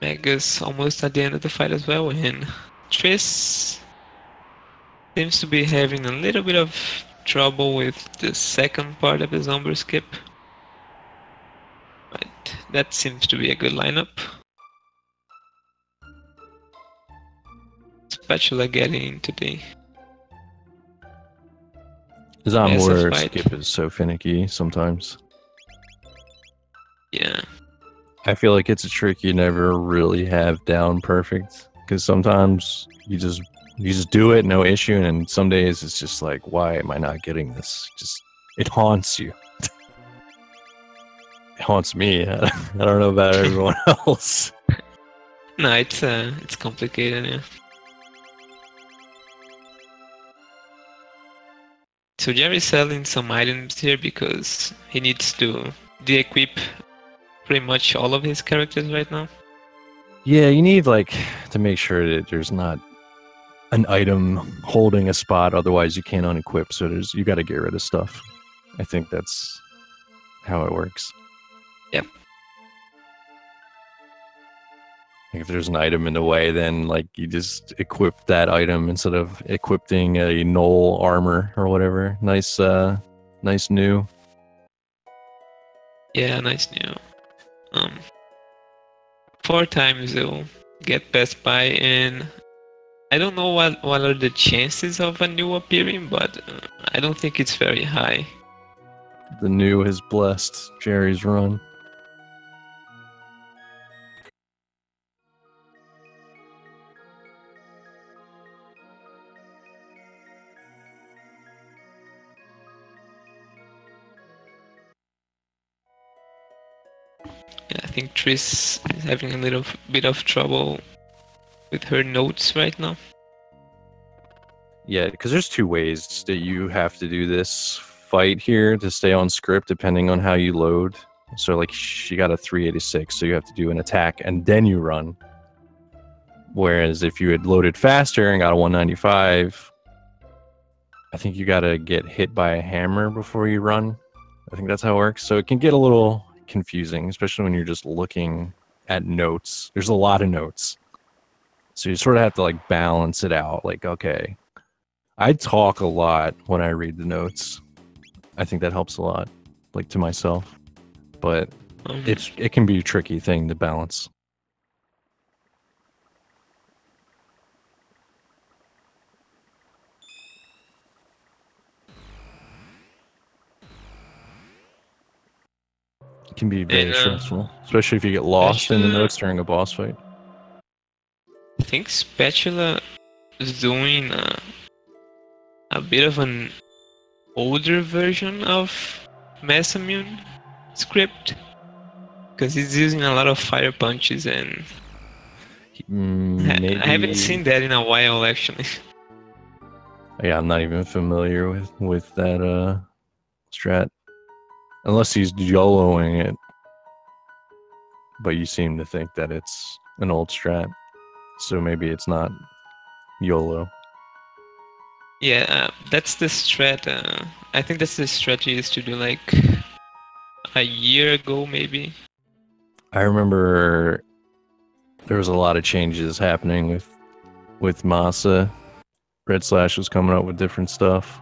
Magus almost at the end of the fight as well, and Triss seems to be having a little bit of trouble with the second part of his Umber skip. But that seems to be a good lineup. Spatula getting into the His Umber skip is so finicky sometimes. Yeah. I feel like it's a trick you never really have down perfect, because sometimes you just do it, no issue, and some days it's just like, why am I not getting this? It haunts you. It haunts me. I don't know about everyone else. No, it's complicated, yeah. So Jerry's selling some items here because he needs to de-equip pretty much all of his characters right now. Yeah, you need like to make sure that there's not an item holding a spot, otherwise you can't unequip, so you got to get rid of stuff. I think that's how it works. Yep. Like if there's an item in the way, then like you just equip that item instead of equipping a null armor or whatever. Nice new. Yeah, nice new. 4 times they'll get passed by, and I don't know what are the chances of a new appearing, but I don't think it's very high. The new has blessed Jerry's run. Yeah, I think Triss is having a little bit of trouble with her notes right now. Yeah, because there's 2 ways that you have to do this fight here to stay on script, depending on how you load. So like she got a 386, so you have to do an attack and then you run. Whereas if you had loaded faster and got a 195, I think you got to get hit by a hammer before you run. I think that's how it works. So it can get a little confusing, especially when you're just looking at notes. There's a lot of notes. So you sort of have to like balance it out. Like, okay, I talk a lot when I read the notes. I think that helps a lot, like to myself. But it can be a tricky thing to balance. It can be very stressful, especially if you get lost in the notes during a boss fight. I think Spatula is doing a bit of an older version of Messamune script, because he's using a lot of fire punches, and I haven't seen that in a while actually. Yeah, I'm not even familiar with that strat, unless he's YOLOing it. but you seem to think that it's an old strat. So maybe it's not YOLO. Yeah, that's the strat. I think that's the strategy used to do like a year ago, maybe. I remember there was a lot of changes happening with Masa. Red Slash was coming up with different stuff.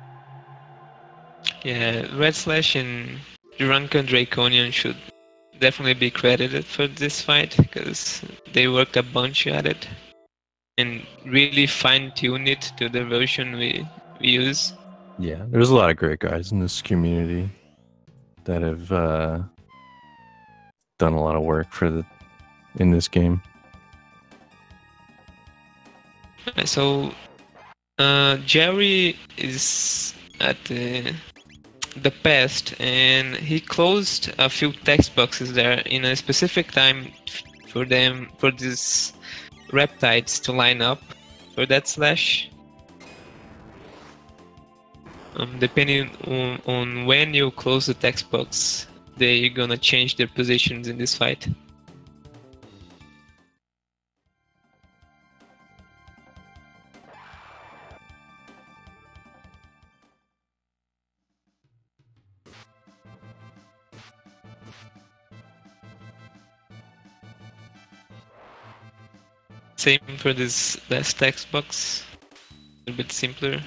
Yeah, Red Slash and Drunken Draconian should definitely be credited for this fight because they worked a bunch at it and really fine-tuned it to the version we use. Yeah, there's a lot of great guys in this community that have done a lot of work in this game. So Jerry is at the past, and he closed a few text boxes there in a specific time for these reptiles to line up for that slash. Depending on when you close the text box, they're gonna change their positions in this fight. Same for this last text box, a bit simpler.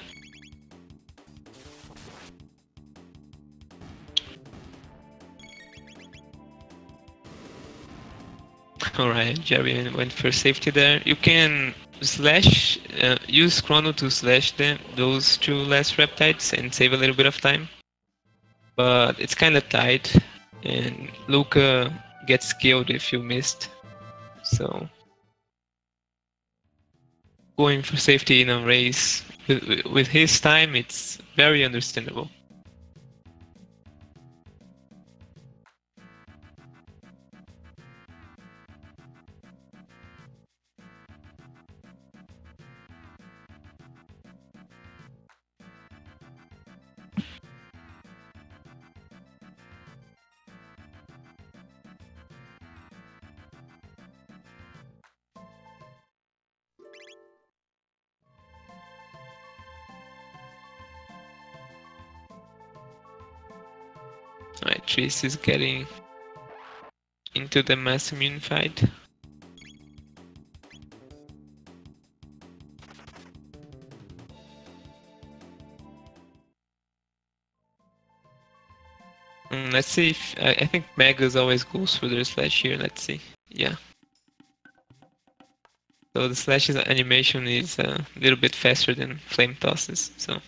Alright, Jerry went for safety there. You can slash, use Chrono to slash those two last reptiles and save a little bit of time. But it's kinda tight, and Luca gets killed if you missed. So going for safety in a race with his time, it's very understandable. Alright, Triss is getting into the mass immune fight. Let's see if I think Magus always goes for their slash here. Let's see. Yeah. So the slash's animation is a little bit faster than flame tosses, so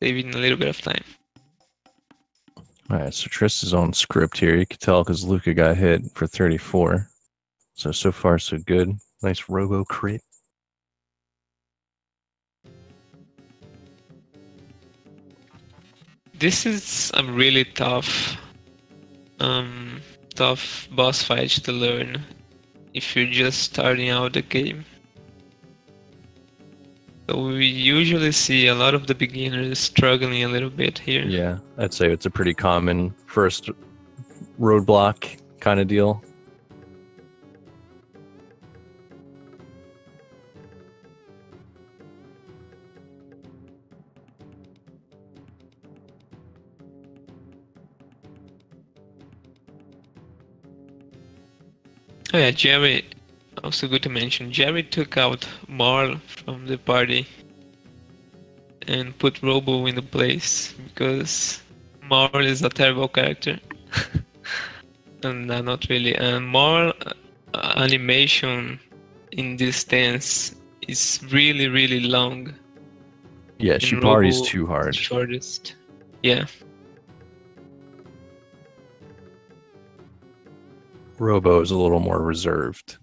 saving a little bit of time. Alright, so Triss is on script here. You can tell because Luca got hit for 34. So far so good. Nice robo crit. This is a really tough boss fight to learn if you're just starting out the game. So we usually see a lot of the beginners struggling a little bit here. Yeah, I'd say it's a pretty common first roadblock kind of deal. Oh yeah, Jerry, also good to mention, Jerry took out Marl from the party and put Robo in the place because Marl is a terrible character. And not really. And Marl animation in this stance is really long. Yeah, she parties too hard. Shortest. Yeah. Robo is a little more reserved.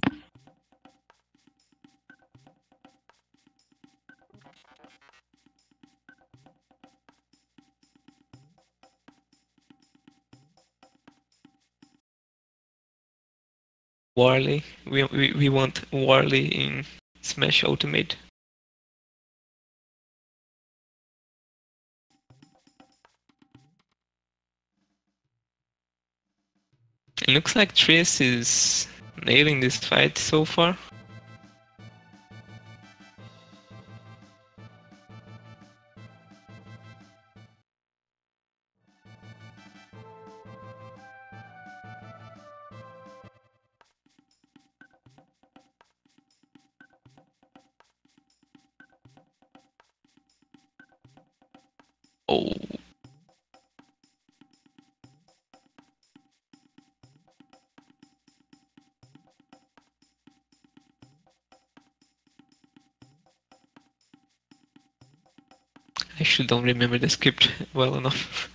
Warley. We want Warley in Smash Ultimate. It looks like Triss is nailing this fight so far. Oh. I actually don't remember the script well enough.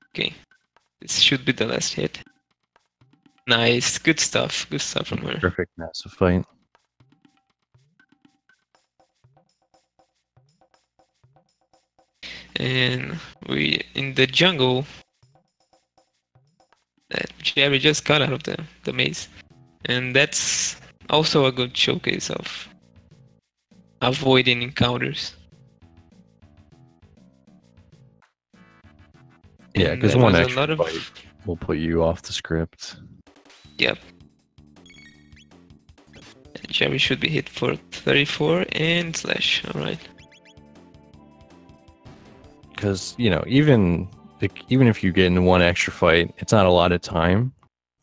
Okay, this should be the last hit. Nice, good stuff from her. Perfect massive fight. And we in the jungle. Jerry just got out of the maze, and that's also a good showcase of avoiding encounters. Yeah, because one extra fight will put you off the script. Yep. And Jerry should be hit for 34 and slash. All right. Because even if you get into one extra fight, it's not a lot of time.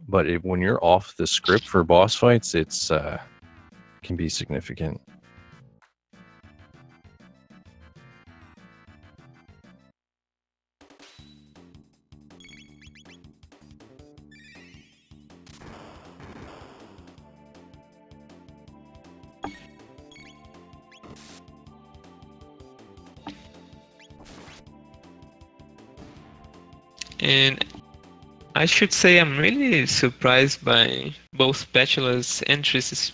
But when you're off the script for boss fights, it's can be significant. And I should say I'm really surprised by both Spatula's and Triss's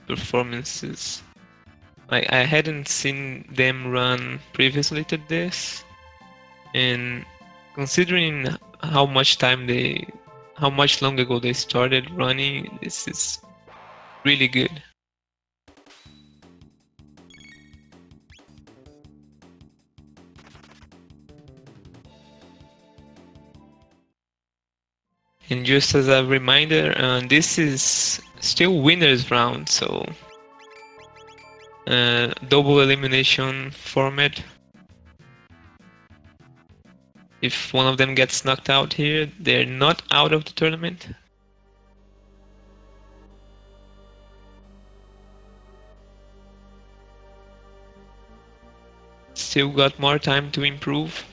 performances. Like, I hadn't seen them run previously to this, and considering how much long ago they started running, this is really good. And just as a reminder, this is still winners round, so double elimination format. If one of them gets knocked out here, they're not out of the tournament. Still got more time to improve.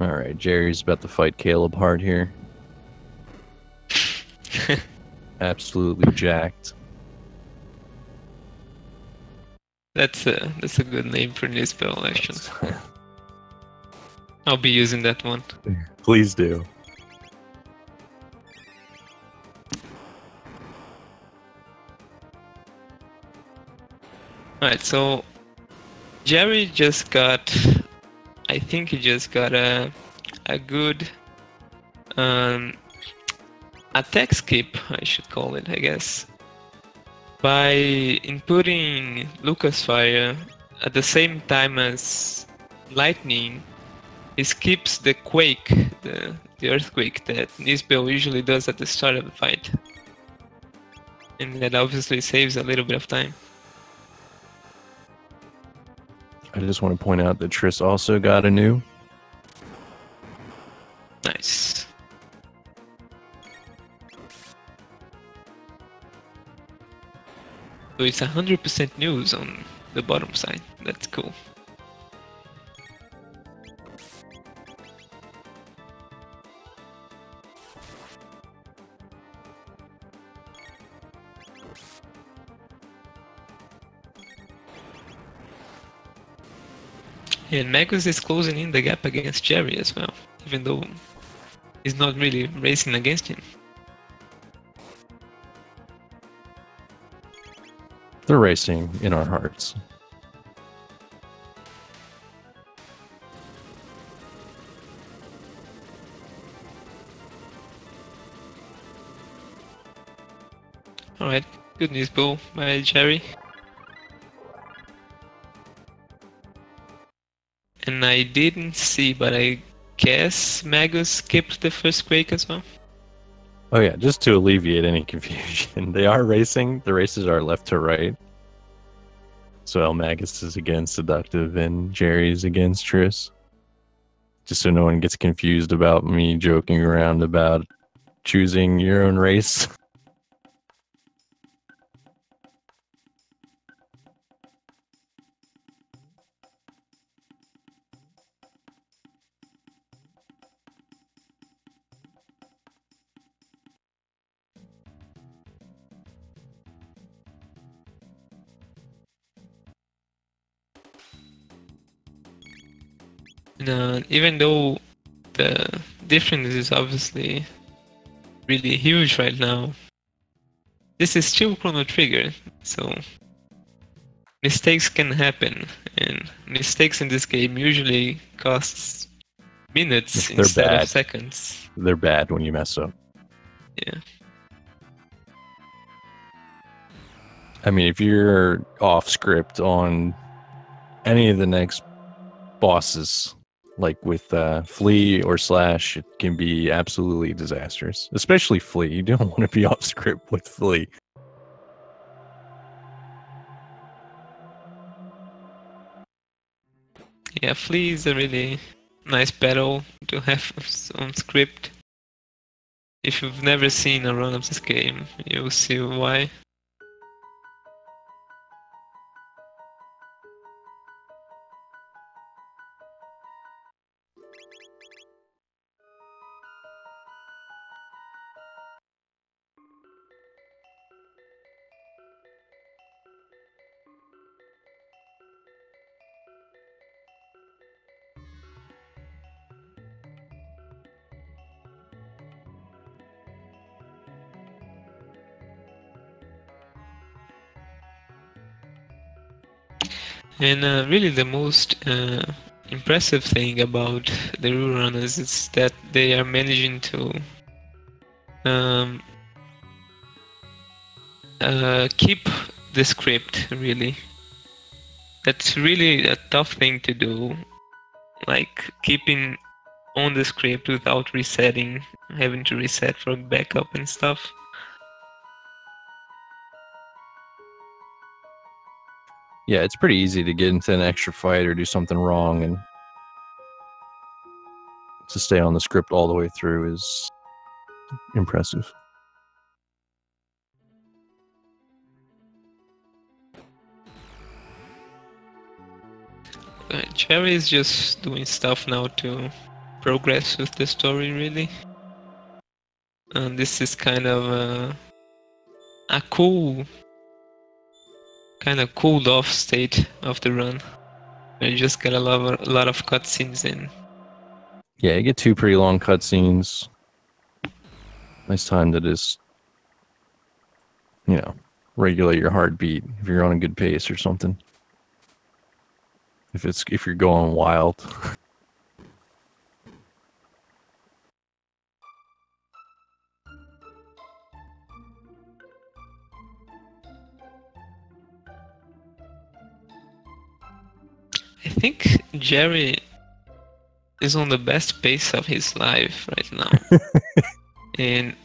Alright, Jerry's about to fight Caleb hard here. Absolutely jacked. That's a good name for this spell, actually. I'll be using that one. Please do. Alright, so Jerry just got, I think he just got a good attack skip, I should call it, I guess. By inputting Lucas Fire at the same time as Lightning, he skips the quake, the earthquake that Nisbel usually does at the start of the fight. And that obviously saves a little bit of time. I just want to point out that Triss also got a new. Nice. So it's 100% news on the bottom side. That's cool. And Magus is closing in the gap against Jerry as well, even though he's not really racing against him. They're racing in our hearts. Alright, good news ball by Jerry. and I didn't see, but I guess Magus skipped the first Quake as well. Oh yeah, just to alleviate any confusion, they are racing. The races are left to right. So elmagus is against Seductive and Jerry's against Triss. Just so no one gets confused about me joking around about choosing your own race. And even though the difference is obviously really huge right now, this is still Chrono Trigger, so mistakes can happen, and mistakes in this game usually costs minutes instead of seconds. They're bad when you mess up. Yeah. I mean, if you're off script on any of the next bosses, like with Flea or Slash, it can be absolutely disastrous. Especially Flea. You don't want to be off script with Flea. Yeah, Flea is a really nice battle to have on script. If you've never seen a run of this game, you'll see why. And really the most impressive thing about the rule runners is that they are managing to keep the script, really. That's really a tough thing to do, like keeping on the script without resetting, having to reset for backup and stuff. Yeah, it's pretty easy to get into an extra fight or do something wrong, and to stay on the script all the way through is impressive. Jerry is just doing stuff now to progress with the story, really. And this is kind of a cool, kind of cooled off state of the run. You just get a lot of cutscenes in. Yeah, you get 2 pretty long cutscenes. Nice time to just, you know, regulate your heartbeat if you're on a good pace or something. If you're going wild. I think Jerry is on the best pace of his life right now. And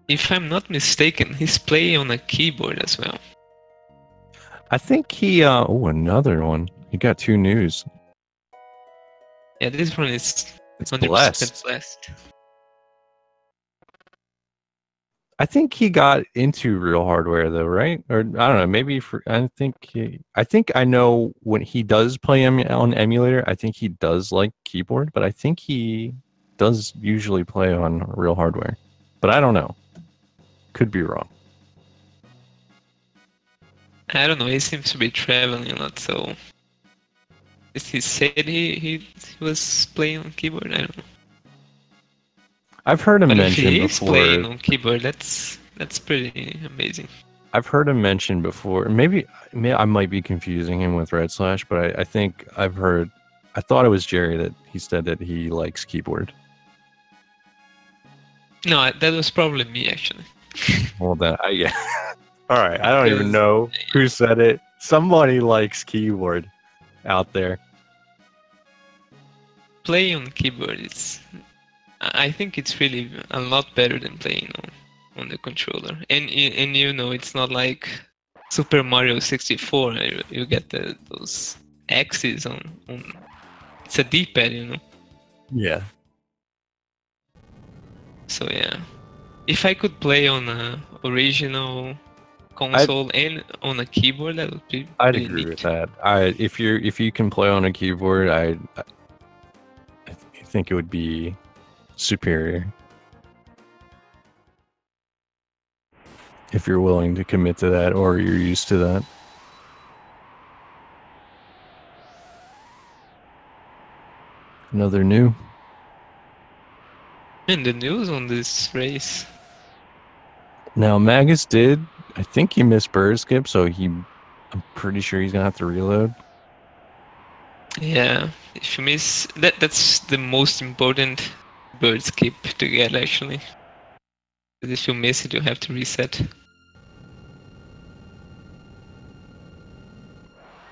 if I'm not mistaken, he's playing on a keyboard as well. I think he, oh, another one. He got 2 news. Yeah, this one is It's 100% blessed. I think he got into real hardware though, right? Or I don't know, maybe I think I know when he does play on emulator, I think he does like keyboard, but I think he does usually play on real hardware. But I don't know. Could be wrong. I don't know, he seems to be traveling a lot, so he said he was playing on keyboard, I don't know. I've heard him but mention if he is before. Playing on keyboard, that's pretty amazing. I've heard him mention before. Maybe I might be confusing him with Red Slash, but I think I thought it was Jerry that he said that he likes keyboard. No, that was probably me actually. Well, then yeah. All right, I don't even know who said it. Somebody likes keyboard out there. play on keyboard, I think it's really a lot better than playing on the controller. And you know, it's not like Super Mario 64. You get those axes on. It's a D-pad, you know. Yeah. So yeah, if I could play on a original console and on a keyboard, that would be I'd really agree neat. with that. If you can play on a keyboard, I think it would be superior. If you're willing to commit to that or you're used to that. Another new. And the news on this race. Now Magus did, I think he missed bird skip, so I'm pretty sure he's gonna have to reload. Yeah, if you miss that's the most important bird skip to get actually. Because if you miss it, you have to reset.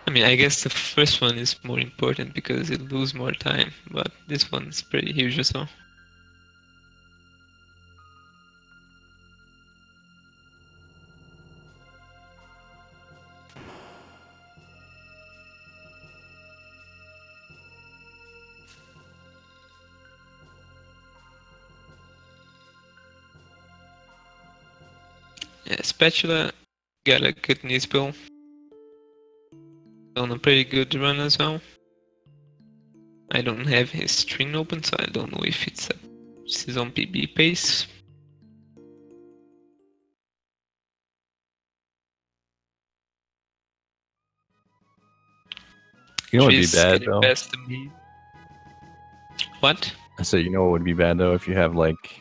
I mean, I guess the first one is more important because you lose more time, but this one's pretty huge as well. Yeah, Spatula got a good knee spill. On a pretty good run as well. I don't have his string open, so I don't know if it's a season PB pace. You know what would be Triss bad getting though? past the mid. What? I said, you know what would be bad though if you have like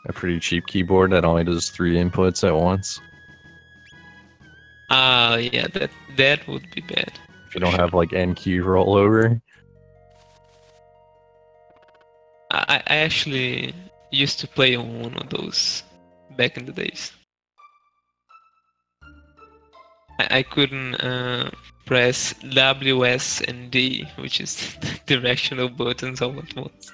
a pretty cheap keyboard that only does 3 inputs at once. Yeah, that would be bad. If you don't have like N key rollover. I actually used to play on one of those back in the days. I couldn't press W, S, and D, which is directional buttons all at once.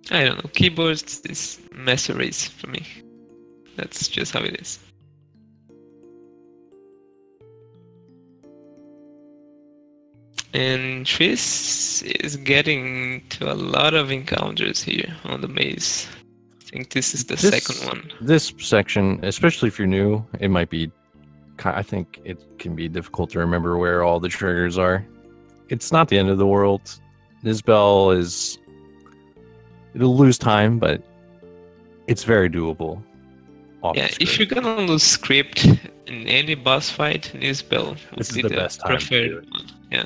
I don't know, keyboards is mess race for me. That's just how it is. And Triss is getting to a lot of encounters here on the maze. I think this is the second one. This section, especially if you're new, it might be... I think it can be difficult to remember where all the triggers are. It's not the end of the world. This bell is... It'll lose time, but it's very doable. Yeah, if you're gonna lose script in any boss fight, this bell would be the best time preferred one. Yeah.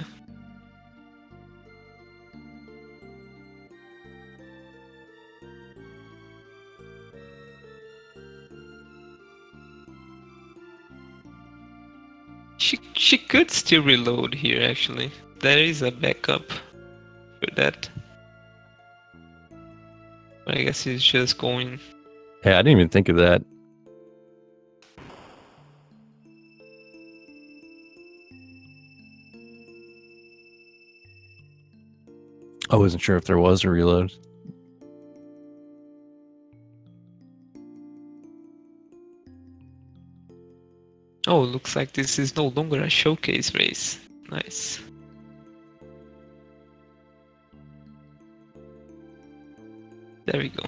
She could still reload here actually. There is a backup for that. I guess he's just going. Yeah, I didn't even think of that. I wasn't sure if there was a reload. Oh, looks like this is no longer a showcase race. Nice. There we go.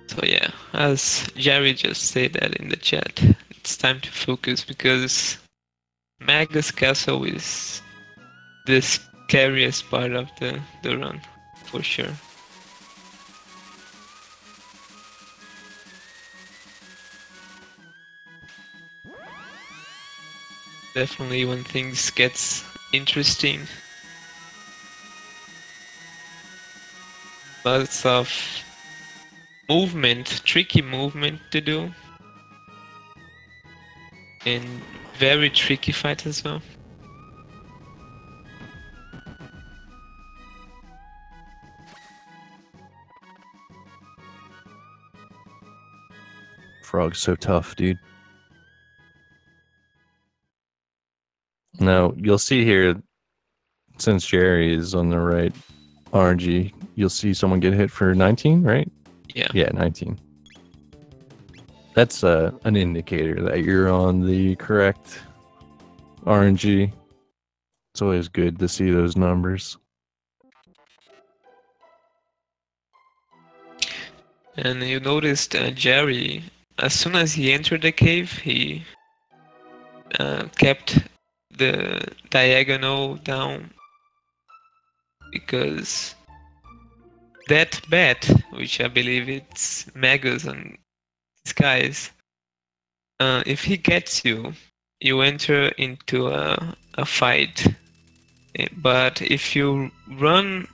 So yeah, as Jerry just said that in the chat, it's time to focus because Magus Castle is the scariest part of the run, for sure. definitely when things gets interesting. Lots of movement, tricky movement to do. And very tricky fight as well. Frog's so tough, dude. Now, you'll see here, since Jerry is on the right RNG, you'll see someone get hit for 19, right? Yeah. Yeah, 19. That's an indicator that you're on the correct RNG. It's always good to see those numbers. And you noticed Jerry, as soon as he entered the cave, he kept the diagonal down, because that bat, which I believe it's Magus on skies, if he gets you, you enter into a fight. But if you run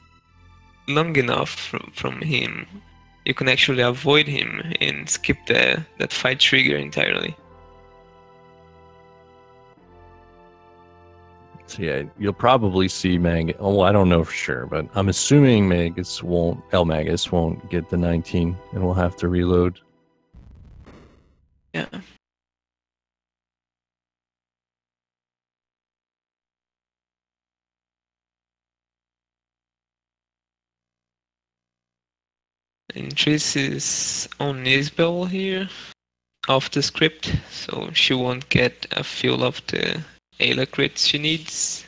long enough from him, you can actually avoid him and skip that fight trigger entirely. So yeah, you'll probably see Magus. Oh, I don't know for sure, but I'm assuming elmagus won't get the 19, and we'll have to reload. Yeah. And Triss is on Isbel here, off the script, so she won't get a feel of the Ayla crits she needs.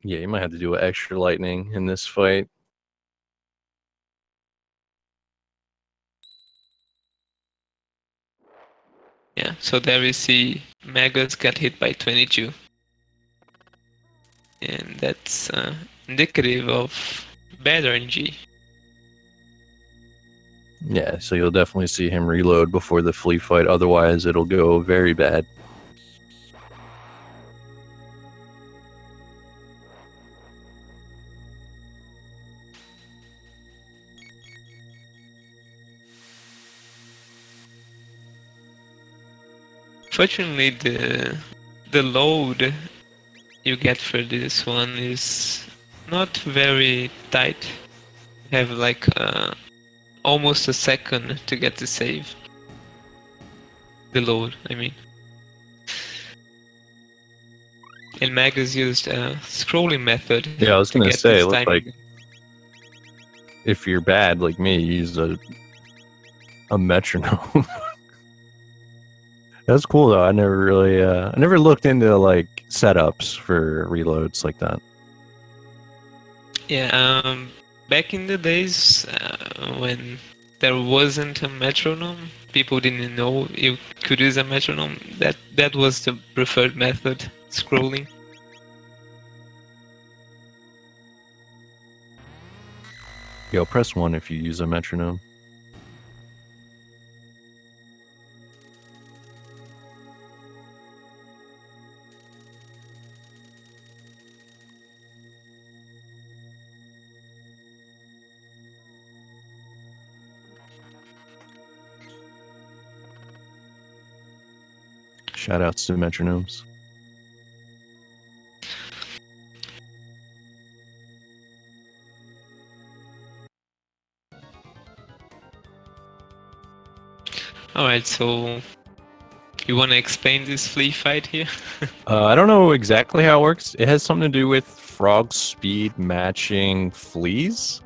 Yeah, you might have to do an extra lightning in this fight. Yeah, so there we see Magus got hit by 22. And that's indicative of bad RNG. Yeah, so you'll definitely see him reload before the flea fight, otherwise it'll go very bad. Fortunately, the load you get for this one is not very tight. You have like almost a second to get the save. The load, I mean. And Magus used a scrolling method. Yeah, I was gonna say, it looks like if you're bad like me, use a metronome. That's cool though. I never really, I never looked into like setups for reloads like that. Yeah, back in the days when there wasn't a metronome, people didn't know you could use a metronome. That was the preferred method, scrolling. Yo, press 1 if you use a metronome. Shoutouts to metronomes. Alright, so you want to explain this flea fight here? I don't know exactly how it works. It has something to do with frog speed matching fleas.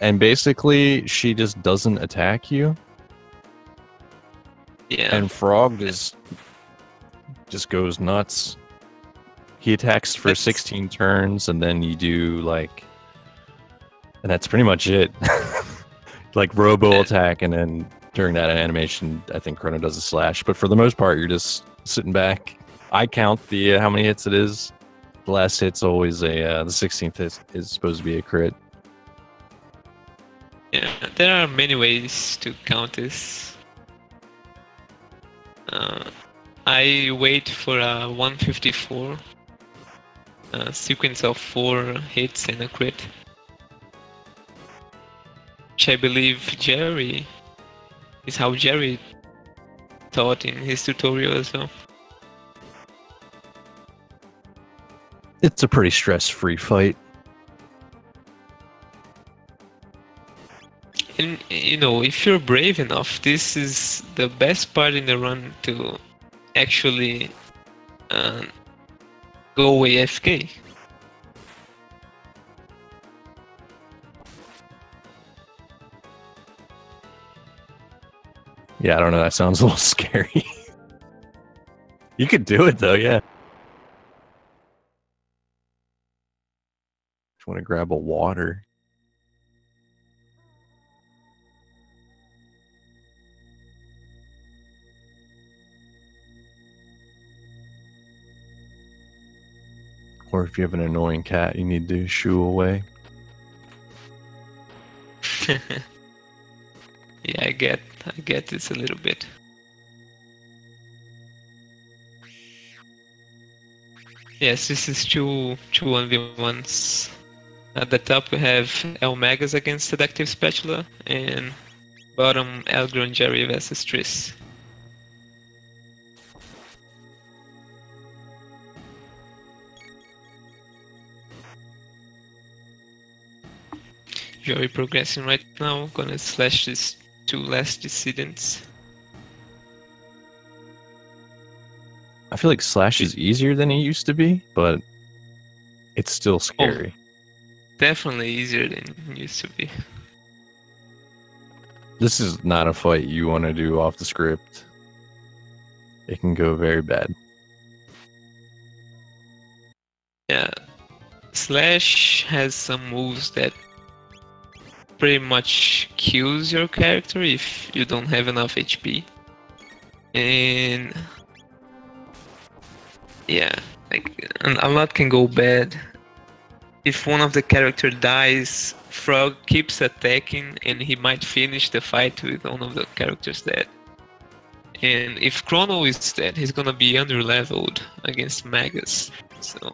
And basically, she just doesn't attack you. Yeah. And frog just goes nuts. He attacks for 16 turns, and then you do like... And that's pretty much it. Like robo attack, and then during that animation, I think Chrono does a slash. But for the most part, you're just sitting back, I count the how many hits it is. The last hit's always a the 16th hit is supposed to be a crit. Yeah, there are many ways to count this. I wait for a 154 sequence of 4 hits and a crit, which I believe Jerry is how Jerry taught in his tutorial as well. It's a pretty stress-free fight. And you know, if you're brave enough, this is the best part in the run to actually go AFK. Yeah, I don't know. That sounds a little scary. You could do it though, yeah. Just want to grab a water. Or if you have an annoying cat, you need to shoo away. Yeah, I get this a little bit. Yes, this is two 1v1s. At the top we have elmagus against SeductiveSpatula, and bottom ElGranJerry versus Triss. Jerry progressing right now, gonna slash these 2 last dissidents. I feel like Slash is easier than it used to be, but it's still scary. Oh, definitely easier than it used to be. This is not a fight you want to do off the script. It can go very bad. Yeah, Slash has some moves that pretty much kills your character if you don't have enough HP. And yeah, like a lot can go bad. If one of the character dies, Frog keeps attacking and he might finish the fight with one of the characters dead. And if Chrono is dead, he's gonna be underleveled against Magus. So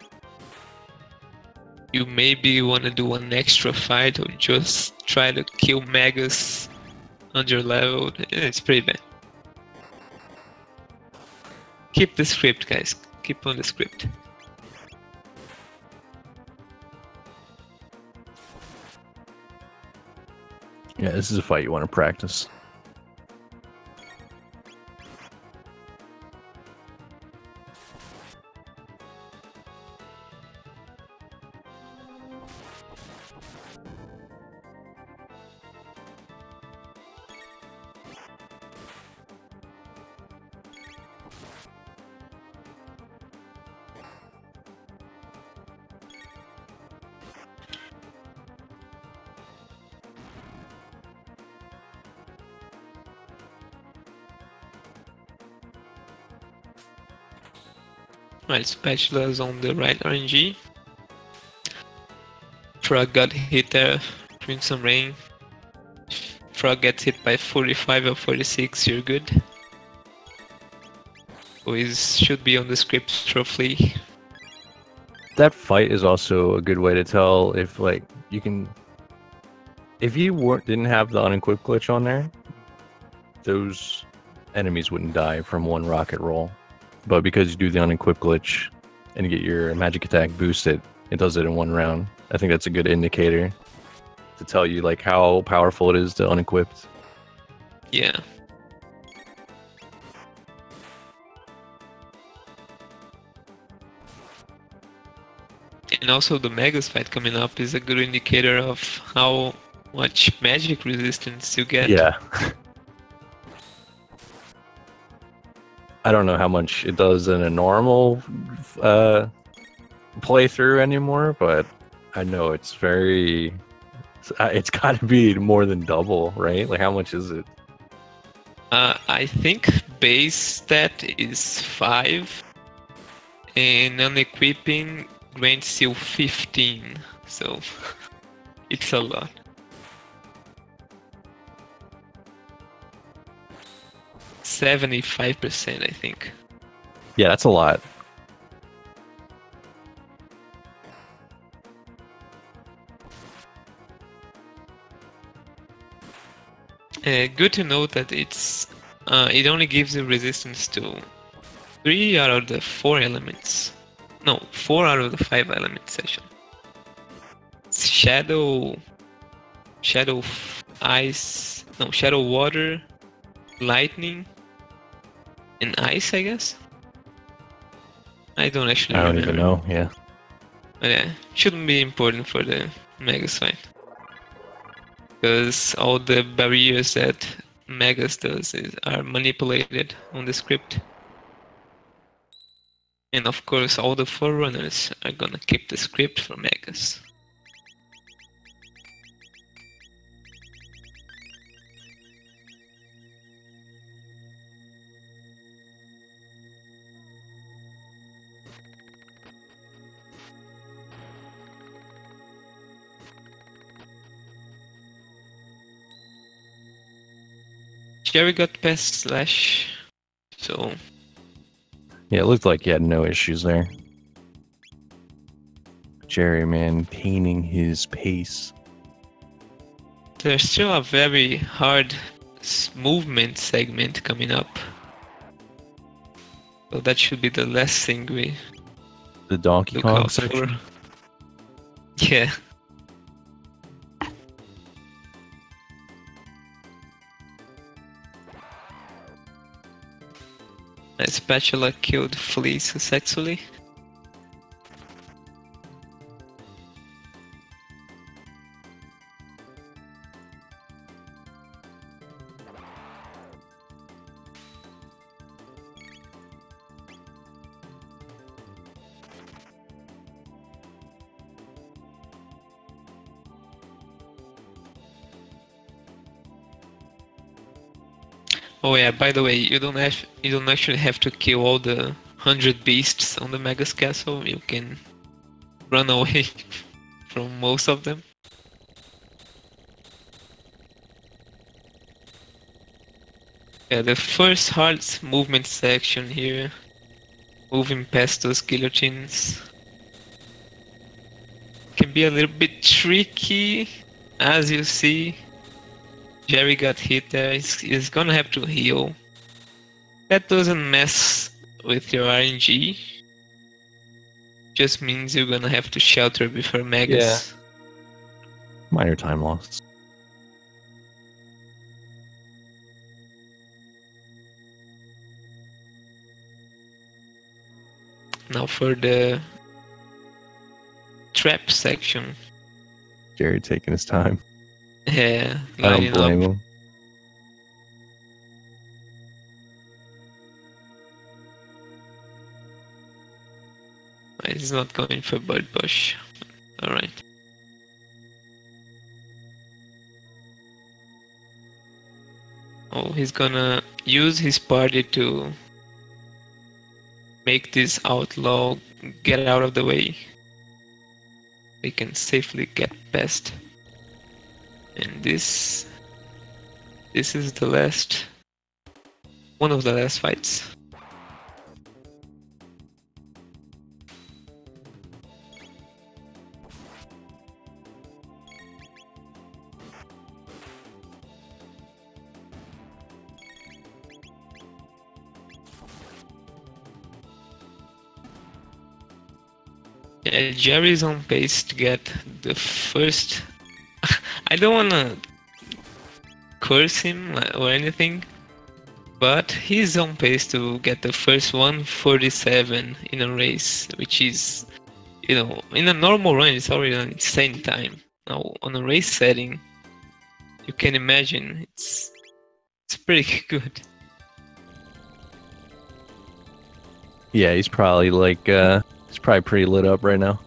you maybe want to do an extra fight or just try to kill Magus underleveled. It's pretty bad. Keep the script, guys. Keep on the script. Yeah, this is a fight you want to practice. Right, Spatula's on the right RNG. Frog got hit there during some rain. Frog gets hit by 45 or 46, you're good. Always should be on the script roughly. That fight is also a good way to tell if, like, you can... If you didn't have the unequipped glitch on there, those enemies wouldn't die from one rocket roll. But because you do the unequipped glitch and you get your magic attack boosted, it does it in one round. I think that's a good indicator to tell you like how powerful it is to unequipped. Yeah. And also the Magus fight coming up is a good indicator of how much magic resistance you get. Yeah. I don't know how much it does in a normal playthrough anymore, but I know it's very... It's got to be more than double, right? Like, how much is it? I think base stat is 5, and unequipping grants you 15, so it's a lot. %75%, I think. Yeah, that's a lot. Good to note that it only gives you resistance to 3 out of the 4 elements. No, 4 out of the 5 elements actually. It's shadow, ice, no, shadow, water, lightning, and ice, I guess. I don't actually remember. Even know. Yeah. But yeah, shouldn't be important for the Magus fight. Because all the barriers that Magus does are manipulated on the script. And of course, all the Forerunners are gonna keep the script for Magus. Jerry got past Slash, so... Yeah, it looked like he had no issues there. Jerry maintaining his pace. There's still a very hard movement segment coming up. So that should be the last thing we The Donkey look Kong out section. for. Yeah. My spatula killed Flea successfully. Oh yeah, by the way, you don't actually have to kill all the 100 beasts on the Magus Castle. You can run away from most of them. Yeah, the first hard movement section here, moving past those guillotines, can be a little bit tricky, as you see. Jerry got hit there, he's gonna have to heal. That doesn't mess with your RNG. Just means you're gonna have to shelter before Magus. Minor time loss. Now for the trap section. Jerry taking his time. Yeah, I don't lining blame up. him. He's not going for Bird Bush. Alright. Oh, he's gonna use his party to make this outlaw get out of the way. We can safely get past. And this is the last, one of the last fights. Yeah, Jerry's on pace to get the first. I don't wanna curse him or anything, but he's on pace to get the first 147 in a race, which is, you know, in a normal run, it's already an insane time. Now, on a race setting, you can imagine it's pretty good. Yeah, he's probably like, he's probably pretty lit up right now.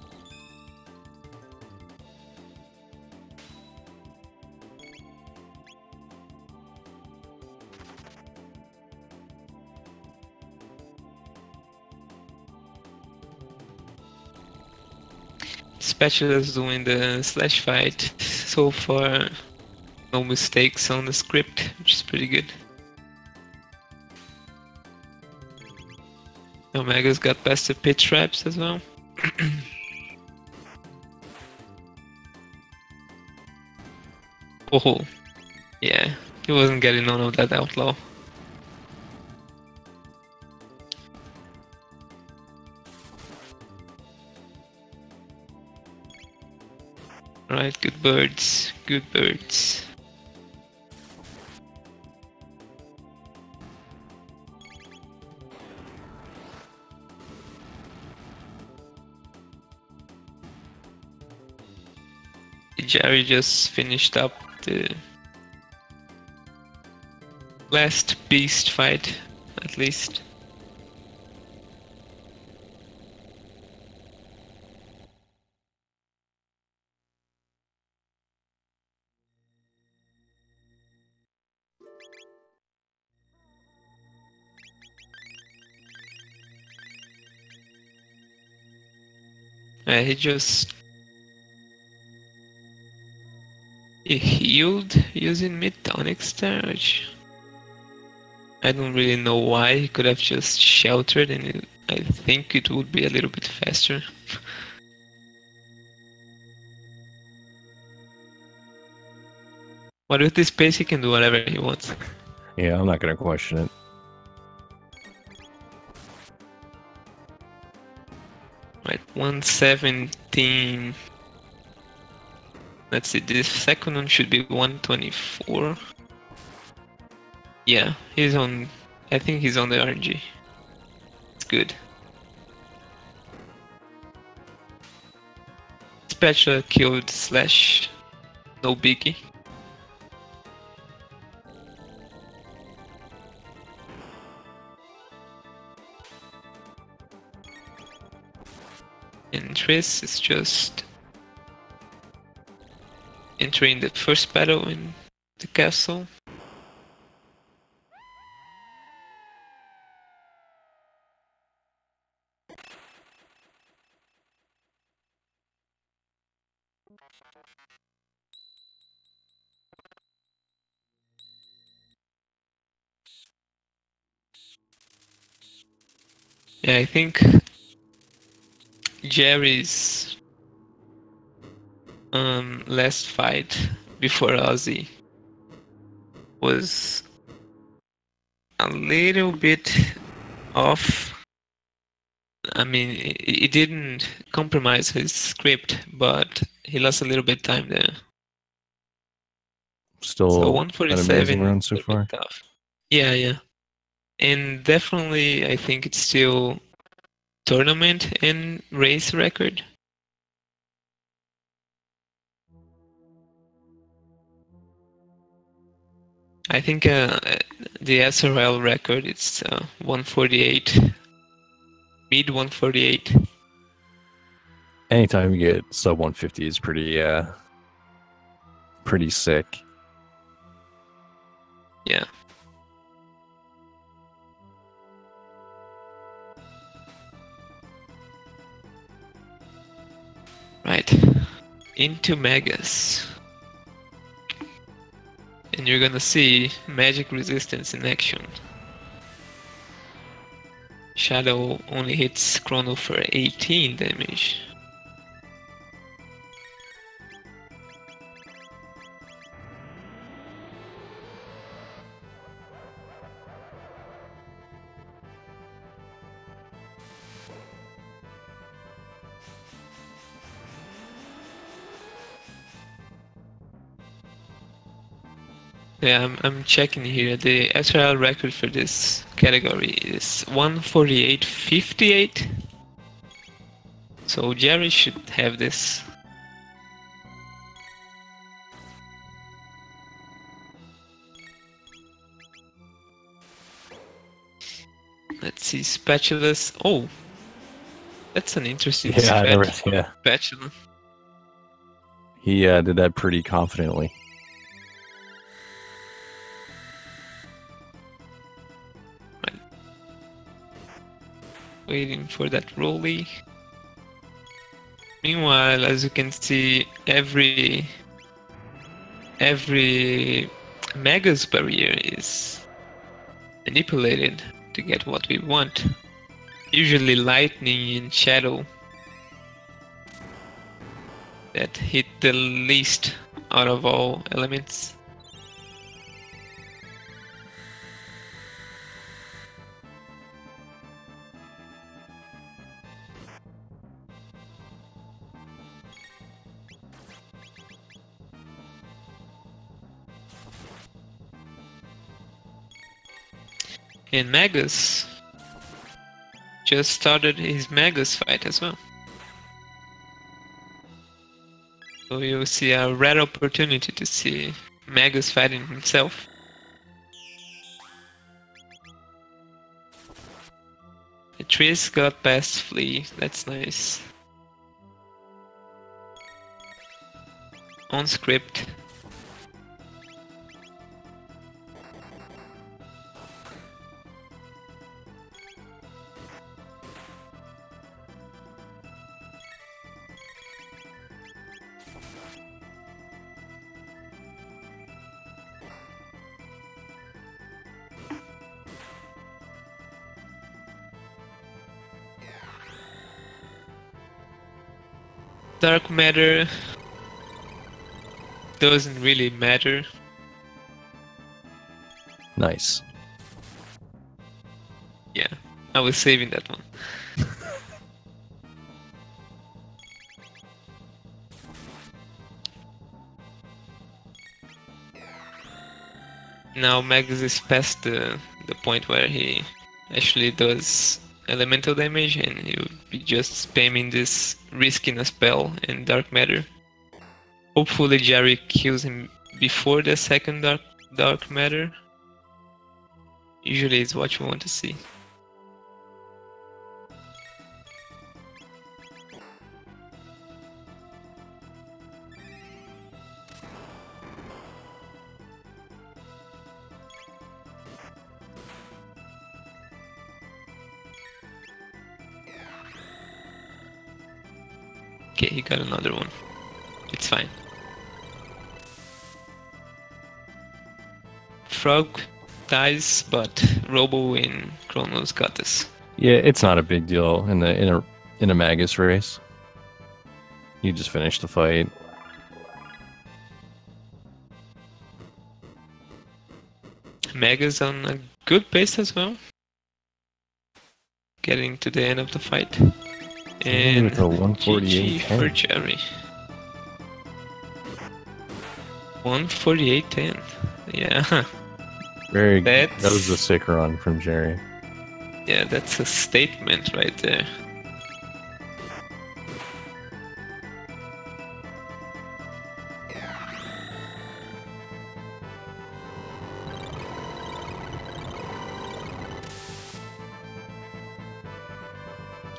Spatula's doing the slash fight so far. No mistakes on the script, which is pretty good. Now Magus got past the pit traps as well. Oh, yeah, he wasn't getting none of that outlaw. Alright, good birds, good birds. Jerry just finished up the last beast fight, at least. He healed using mid-tonic star, which I don't really know why. He could have just sheltered, and I think it would be a little bit faster. But with this pace, he can do whatever he wants. Yeah, I'm not gonna question it. Right, 117. Let's see, this second one should be 124. Yeah, he's on. I think he's on the RNG. It's good. Spatula killed slash. No biggie. And Triss is just entering the first battle in the castle. Yeah, I think Jerry's last fight before Ozzy was a little bit off. I mean, it didn't compromise his script, but he lost a little bit time there. Still So an 147 amazing run so far. tough. Yeah, yeah. And definitely I think it's still tournament and race record. I think the SRL record it's 148, mid 148. Anytime you get sub 150 is pretty sick. Yeah. Right. Into Magus. And you're gonna see magic resistance in action. Shadow only hits Chrono for 18 damage. Yeah, I'm checking here. The SRL record for this category is 148.58. So Jerry should have this. Let's see, spatulas. Oh, that's an interesting spatula. He did that pretty confidently. Waiting for that rolly. Meanwhile, as you can see, every Magus barrier is manipulated to get what we want. Usually lightning and shadow that hit the least out of all elements. And Magus just started his Magus fight as well. So you'll see a rare opportunity to see Magus fighting himself. The Triss got past Flea, that's nice. On script. Dark matter doesn't really matter. Nice. Yeah, I was saving that one. Now Magus is past the point where he actually does elemental damage, and he'll be just spamming this, risking a spell and dark matter. Hopefully Jerry kills him before the second dark matter. Usually is what you want to see. Okay, he got another one. It's fine. Frog dies, but Robo and Chrono's got this. Yeah, it's not a big deal in a Magus race. You just finish the fight. Magus on a good pace as well. Getting to the end of the fight. And with a 148 GG for Jerry. 148.10. Yeah. That was a sick run from Jerry. Yeah, that's a statement right there.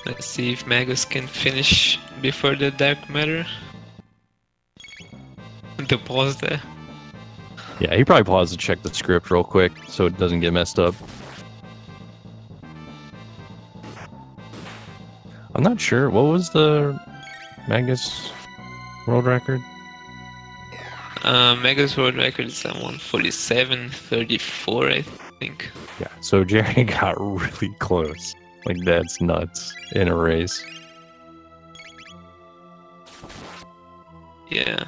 Let's see if Magus can finish before the dark matter. The pause there. Yeah, he probably paused to check the script real quick so it doesn't get messed up. I'm not sure. What was the Magus world record? Magus world record is at 147.34, I think. Yeah, so Jerry got really close. Like, that's nuts in a race. Yeah.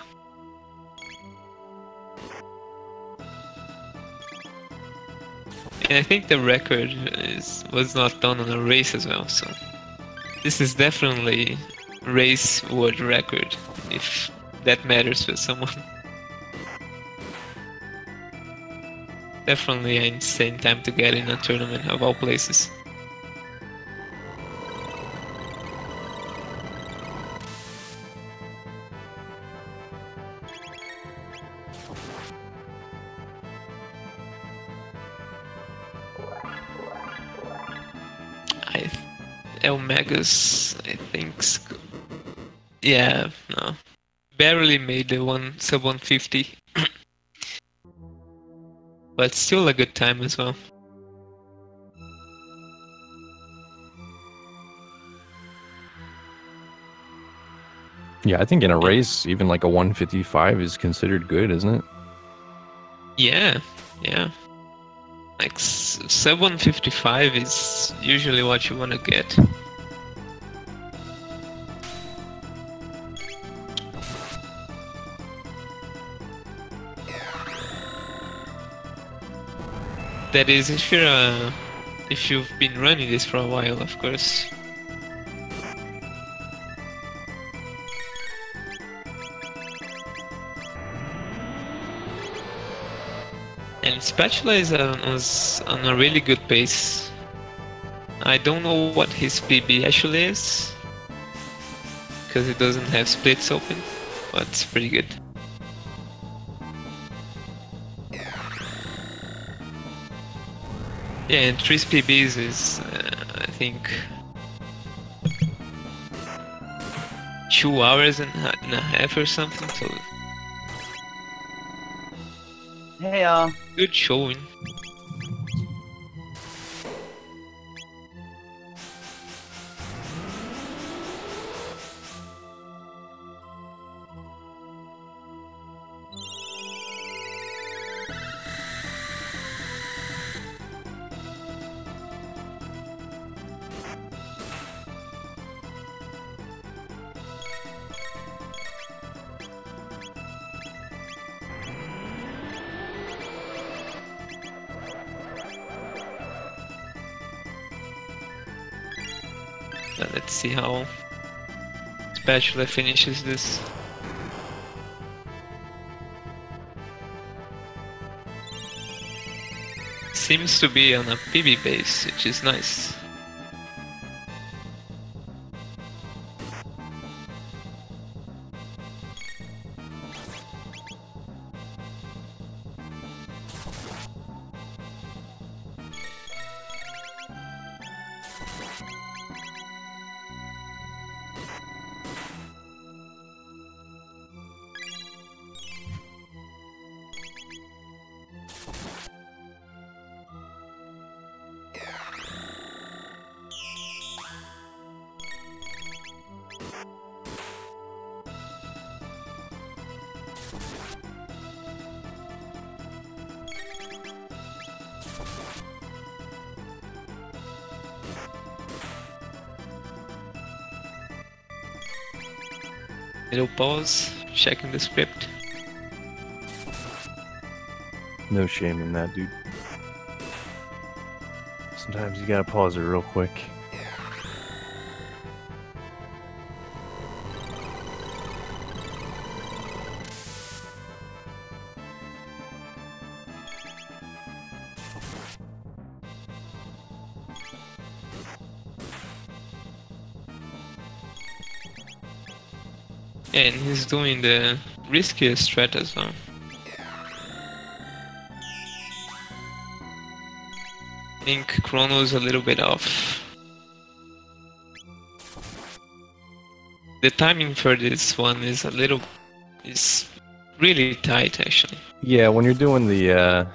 And I think the record was not done on a race as well, so this is definitely race world record, if that matters for someone. Definitely an insane time to get in a tournament of all places. elmagus, I think. Yeah, no. Barely made the sub 150. But still a good time as well. Yeah, I think in a race, even like a 155 is considered good, isn't it? Yeah, yeah. Like 755 is usually what you want to get. That is, if you've been running this for a while, of course. And Spatula is was on a really good pace. I don't know what his PB actually is, because it doesn't have splits open, but it's pretty good. Yeah, and Triss PBs is, I think, 2 hours and a half or something, so Hey y'all. good showing. Let's see how Spatula finishes this. Seems to be on a PB base, which is nice. Little pause, checking the script. No shame in that, dude. Sometimes you gotta pause it real quick. Yeah, and he's doing the riskiest strat as well. I think Chrono's a little bit off. The timing for this one is really tight actually. Yeah, when you're doing the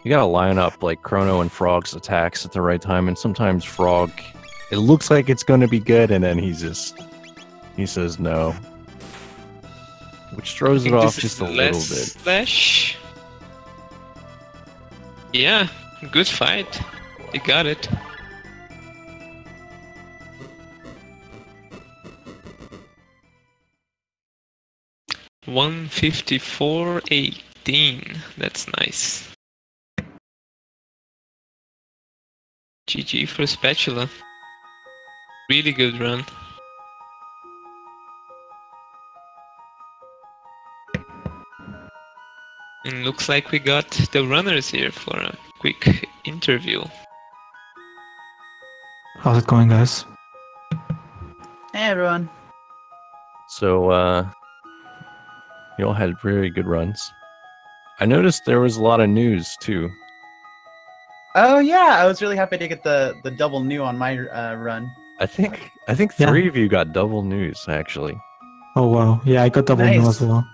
you gotta line up like Chrono and Frog's attacks at the right time, and sometimes Frog, it looks like it's gonna be good, and then he says no, which throws it off just a little bit. Slash. Yeah, good fight. You got it. $154.18. That's nice. GG for Spatula. Really good run. And looks like we got the runners here for a quick interview. How's it going, guys? Hey everyone. So you all had very good runs. I noticed there was a lot of news too. Oh yeah, I was really happy to get the double new on my run. I think Yeah. 3 of you got double news actually. Oh wow, yeah, I got double new Nice. as well.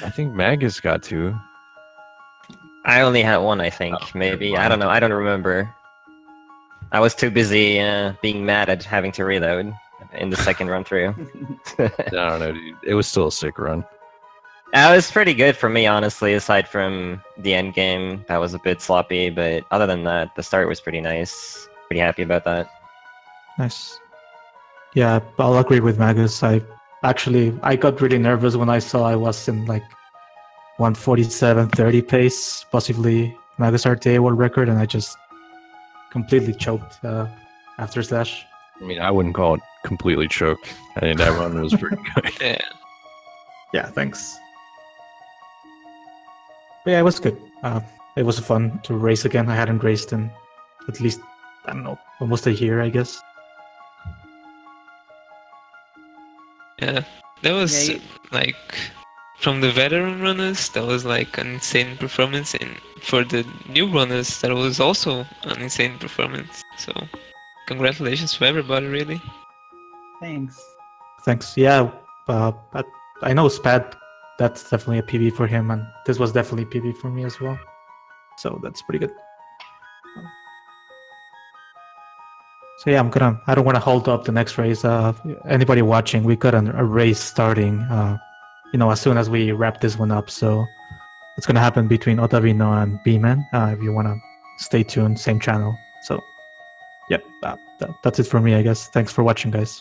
I think Magus got 2. I only had one, I think, maybe. I don't know, I don't remember. I was too busy being mad at having to reload. in the second run through. I don't know, dude. It was still a sick run. It was pretty good for me, honestly, aside from the end game. That was a bit sloppy, but other than that, the start was pretty nice. Pretty happy about that. Nice. Yeah, I'll agree with Magus. I got really nervous when I saw I was in like 147.30 pace, possibly Magus RTA world record, and I just completely choked after Slash. I mean, I wouldn't call it completely choked. I think that run was pretty good. Yeah. Yeah, thanks. But yeah, it was good. It was fun to race again. I hadn't raced in at least, I don't know, almost a year, I guess. Yeah, that was Yeah, like from the veteran runners, that was like an insane performance, and for the new runners, that was also an insane performance. So, congratulations to everybody, really. Thanks. Thanks. Yeah, but I know Spad, that's definitely a PB for him, and this was definitely PB for me as well. So that's pretty good. So yeah, I don't want to hold up the next race. Anybody watching, we got a race starting, as soon as we wrap this one up. So it's gonna happen between Otavino and B-Man. If you wanna stay tuned, same channel. So yep, that's it for me, I guess. Thanks for watching, guys.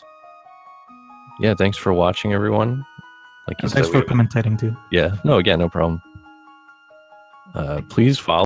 Yeah, thanks for watching, everyone. Like you And thanks said, for commentating too. yeah, no, again, no problem. Please follow